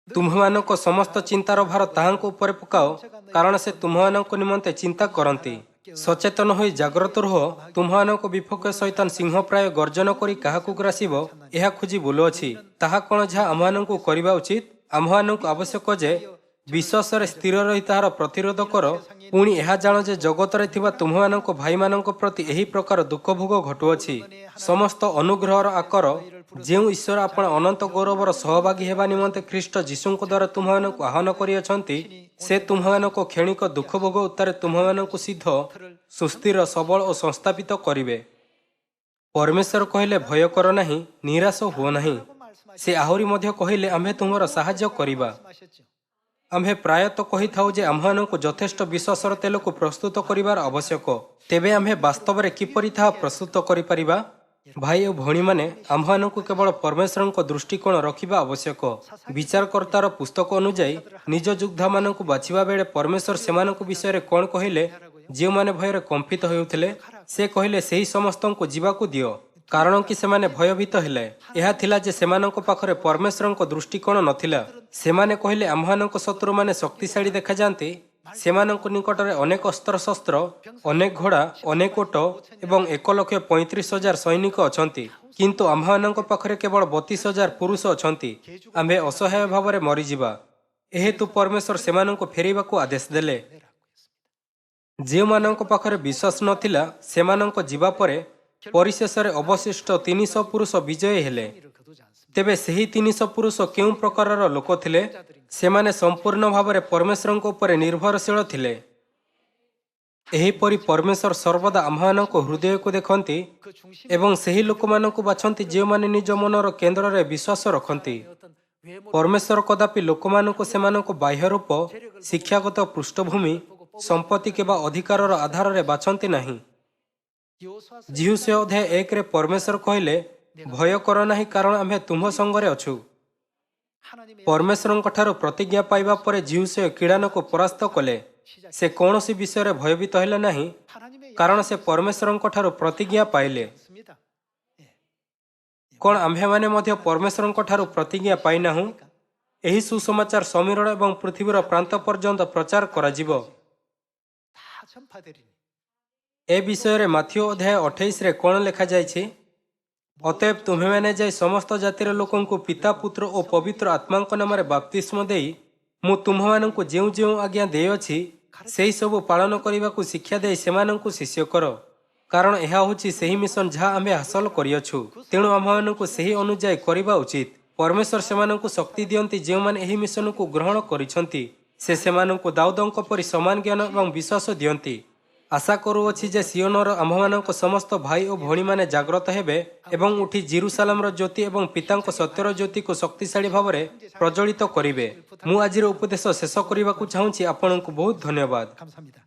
ତୁମ୍ଭମାନଙ୍କ ସମସ୍ତ ଚିନ୍ତାର ଭାର ତାହାଙ୍କ ଉପରେ ପକାଅ, କାରଣ ସେ ତୁମ୍ଭମାନଙ୍କ ନିମନ୍ତେ ଚିନ୍ତା କରନ୍ତି। ସଚେତନ ହୋଇ ଜାଗ୍ରତ ରୁହ। ତୁମ୍ଭମାନଙ୍କ ବିପକ୍ଷ ଶୈତାନ ସିଂହ ପ୍ରାୟ ଗର୍ଜନ କରି କାହାକୁ ଗ୍ରାସିବ, ଏହା ଖୋଜି ବୁଲୁଅଛି। ତାହା କ'ଣ ଯାହା ଆମ୍ଭମାନଙ୍କୁ କରିବା ଉଚିତ? ଆମ୍ଭମାନଙ୍କୁ ଆବଶ୍ୟକ ଯେ ବିଶ୍ୱାସରେ ସ୍ଥିର ରହି ତାହାର ପ୍ରତିରୋଧ କର। ପୁଣି ଏହା ଜାଣ ଯେ ଜଗତରେ ଥିବା ତୁମ୍ଭମାନଙ୍କ ଭାଇମାନଙ୍କ ପ୍ରତି ଏହି ପ୍ରକାର ଦୁଃଖ ଭୋଗ ଘଟୁଅଛି। ସମସ୍ତ ଅନୁଗ୍ରହର ଆକର ଯେଉଁ ଈଶ୍ୱର ଆପଣ ଅନନ୍ତ ଗୌରବର ସହଭାଗୀ ହେବା ନିମନ୍ତେ ଖ୍ରୀଷ୍ଟ ଯୀଶୁଙ୍କ ଦ୍ୱାରା ତୁମ୍ଭମାନଙ୍କୁ ଆହ୍ୱାନ କରିଅଛନ୍ତି, ସେ ତୁମ୍ଭମାନଙ୍କ କ୍ଷଣିକ ଦୁଃଖ ଭୋଗ ଉତ୍ତାରେ ତୁମ୍ଭମାନଙ୍କୁ ସିଦ୍ଧ, ସୁସ୍ଥିର, ସବଳ ଓ ସଂସ୍ଥାପିତ କରିବେ। ପରମେଶ୍ୱର କହିଲେ, ଭୟ କର ନାହିଁ, ନିରାଶ ହୁଅ ନାହିଁ। ସେ ଆହୁରି ମଧ୍ୟ କହିଲେ, ଆମ୍ଭେ ତୁମର ସାହାଯ୍ୟ କରିବା। ଆମ୍ଭେ ପ୍ରାୟତଃ କହିଥାଉ ଯେ ଆମ୍ଭମାନଙ୍କୁ ଯଥେଷ୍ଟ ବିଶ୍ୱାସର ତେଲକୁ ପ୍ରସ୍ତୁତ କରିବାର ଆବଶ୍ୟକ। ତେବେ ଆମ୍ଭେ ବାସ୍ତବରେ କିପରି ତାହା ପ୍ରସ୍ତୁତ କରିପାରିବା? ଭାଇ ଓ ଭଉଣୀମାନେ, ଆମ୍ଭମାନଙ୍କୁ କେବଳ ପରମେଶ୍ୱରଙ୍କ ଦୃଷ୍ଟିକୋଣ ରଖିବା ଆବଶ୍ୟକ। ବିଚାରକର୍ତ୍ତାର ପୁସ୍ତକ ଅନୁଯାୟୀ ନିଜ ଯୋଦ୍ଧାମାନଙ୍କୁ ବାଛିବା ବେଳେ ପରମେଶ୍ୱର ସେମାନଙ୍କ ବିଷୟରେ କ'ଣ କହିଲେ? ଯେଉଁମାନେ ଭୟରେ କମ୍ପିତ ହେଉଥିଲେ, ସେ କହିଲେ ସେହି ସମସ୍ତଙ୍କୁ ଯିବାକୁ ଦିଅ, କାରଣ କି ସେମାନେ ଭୟଭୀତ ହେଲେ। ଏହା ଥିଲା ଯେ ସେମାନଙ୍କ ପାଖରେ ପରମେଶ୍ୱରଙ୍କ ଦୃଷ୍ଟିକୋଣ ନଥିଲା। ସେମାନେ କହିଲେ, ଆମ୍ଭମାନଙ୍କ ଶତ୍ରୁମାନେ ଶକ୍ତିଶାଳୀ ଦେଖାଯାନ୍ତି। ସେମାନଙ୍କ ନିକଟରେ ଅନେକ ଅସ୍ତ୍ରଶସ୍ତ୍ର, ଅନେକ ଘୋଡ଼ା, ଅନେକ ଓଟ ଏବଂ 1,35,000 ସୈନିକ ଅଛନ୍ତି, କିନ୍ତୁ ଆମ୍ଭମାନଙ୍କ ପାଖରେ କେବଳ 32,000 ପୁରୁଷ ଅଛନ୍ତି। ଆମ୍ଭେ ଅସହାୟ ଭାବରେ ମରିଯିବା। ଏହେତୁ ପରମେଶ୍ୱର ସେମାନଙ୍କୁ ଫେରିବାକୁ ଆଦେଶ ଦେଲେ। ଯେଉଁମାନଙ୍କ ପାଖରେ ବିଶ୍ୱାସ ନଥିଲା ସେମାନଙ୍କ ଯିବା ପରେ ପରିଶେଷରେ ଅବଶିଷ୍ଟ 300 ପୁରୁଷ ବିଜୟୀ ହେଲେ। 승리를 거두지 않습니다. ତେବେ ସେହି 300 ପୁରୁଷ କେଉଁ ପ୍ରକାରର ଲୋକ ଥିଲେ? ସେମାନେ ସମ୍ପୂର୍ଣ୍ଣ ଭାବରେ ପରମେଶ୍ୱରଙ୍କ ଉପରେ ନିର୍ଭରଶୀଳ ଥିଲେ। ଏହିପରି ପରମେଶ୍ୱର ସର୍ବଦା ଆମ୍ଭମାନଙ୍କ ହୃଦୟକୁ ଦେଖନ୍ତି 그 중심에 ଏବଂ ସେହି ଲୋକମାନଙ୍କୁ ବାଛନ୍ତି ଯେଉଁମାନେ ନିଜ ମନର କେନ୍ଦ୍ରରେ ବିଶ୍ୱାସ ରଖନ୍ତି। 어떤 외모 ପରମେଶ୍ୱର କଦାପି ଲୋକମାନଙ୍କୁ ସେମାନଙ୍କ ବାହ୍ୟ ରୂପ, ଶିକ୍ଷାଗତ ପୃଷ୍ଠଭୂମି, ସମ୍ପତ୍ତି କିମ୍ବା ଅଧିକାରର ଆଧାରରେ ବାଛନ୍ତି ନାହିଁ। 여호수아 ଜିହୁଷେ ଅଧ୍ୟାୟ 1ରେ ପରମେଶ୍ୱର କହିଲେ, ଭୟ କର ନାହିଁ କାରଣ ଆମ୍ଭେ ତୁମ୍ଭ ସଙ୍ଗରେ ଅଛୁ। 하나님의 ପରମେଶ୍ୱରଙ୍କଠାରୁ ପ୍ରତିଜ୍ଞା ପାଇବା ପରେ ଜିହୁଷେ କିଡ଼ାନକୁ ପରାସ୍ତ କଲେ। ସେ କୌଣସି ବିଷୟରେ ଭୟଭୀତ ହେଲେ ନାହିଁ 하나님의 କାରଣ ସେ ପରମେଶ୍ୱରଙ୍କଠାରୁ ପ୍ରତିଜ୍ଞା ପାଇଲେ। 약속입니다. 예. କ'ଣ ଆମ୍ଭେମାନେ ମଧ୍ୟ ପରମେଶ୍ୱରଙ୍କଠାରୁ ପ୍ରତିଜ୍ଞା ପାଇନାହୁଁ? ଏହି ସୁସମାଚାର ସମୀରଣ ଏବଂ ପୃଥିବୀର ପ୍ରାନ୍ତ ପର୍ଯ୍ୟନ୍ତ ପ୍ରଚାର କରାଯିବ। 다 전파되리니 ଏ ବିଷୟରେ ମାଥିଓ ଅଧ୍ୟାୟ 28ରେ କ'ଣ ଲେଖାଯାଇଛି? ଅତଏବ ତୁମ୍ଭେମାନେ ଯାଇ ସମସ୍ତ ଜାତିର ଲୋକଙ୍କୁ ପିତା, ପୁତ୍ର ଓ ପବିତ୍ର ଆତ୍ମାଙ୍କ ନାମରେ ବାପ୍ତିସ୍ମ ଦେଇ ମୁଁ ତୁମ୍ଭମାନଙ୍କୁ ଯେଉଁ ଯେଉଁ ଆଜ୍ଞା ଦେଇଅଛି ସେହି ସବୁ ପାଳନ କରିବାକୁ ଶିକ୍ଷା ଦେଇ ସେମାନଙ୍କୁ ଶିଷ୍ୟ କର। କାରଣ ଏହା ହେଉଛି ସେହି ମିଶନ ଯାହା ଆମ୍ଭେ ହାସଲ କରିଅଛୁ। ତେଣୁ ଆମ୍ଭମାନଙ୍କୁ ସେହି ଅନୁଯାୟୀ କରିବା ଉଚିତ। ପରମେଶ୍ୱର ସେମାନଙ୍କୁ ଶକ୍ତି ଦିଅନ୍ତି ଯେଉଁମାନେ ଏହି ମିଶନକୁ ଗ୍ରହଣ କରିଛନ୍ତି। ସେ ସେମାନଙ୍କୁ ଦାଉଦଙ୍କ ପରି ସମାନ ଜ୍ଞାନ ଏବଂ ବିଶ୍ୱାସ ଦିଅନ୍ତି। ଆଶା କରୁଅଛି ଯେ ସିଓନର ଆମ୍ଭମାନଙ୍କ ସମସ୍ତ ଭାଇ ଓ ଭଉଣୀମାନେ ଜାଗ୍ରତ ହେବେ ଏବଂ ଉଠି ଜିରୁସାଲାମର ଜ୍ୟୋତି ଏବଂ ପିତାଙ୍କ ସତ୍ୟର ଜ୍ୟୋତିକୁ ଶକ୍ତିଶାଳୀ ଭାବରେ ପ୍ରଜ୍ୱଳିତ କରିବେ। ମୁଁ ଆଜିର ଉପଦେଶ ଶେଷ କରିବାକୁ ଚାହୁଁଛି। ଆପଣଙ୍କୁ ବହୁତ ଧନ୍ୟବାଦ। 감사합니다.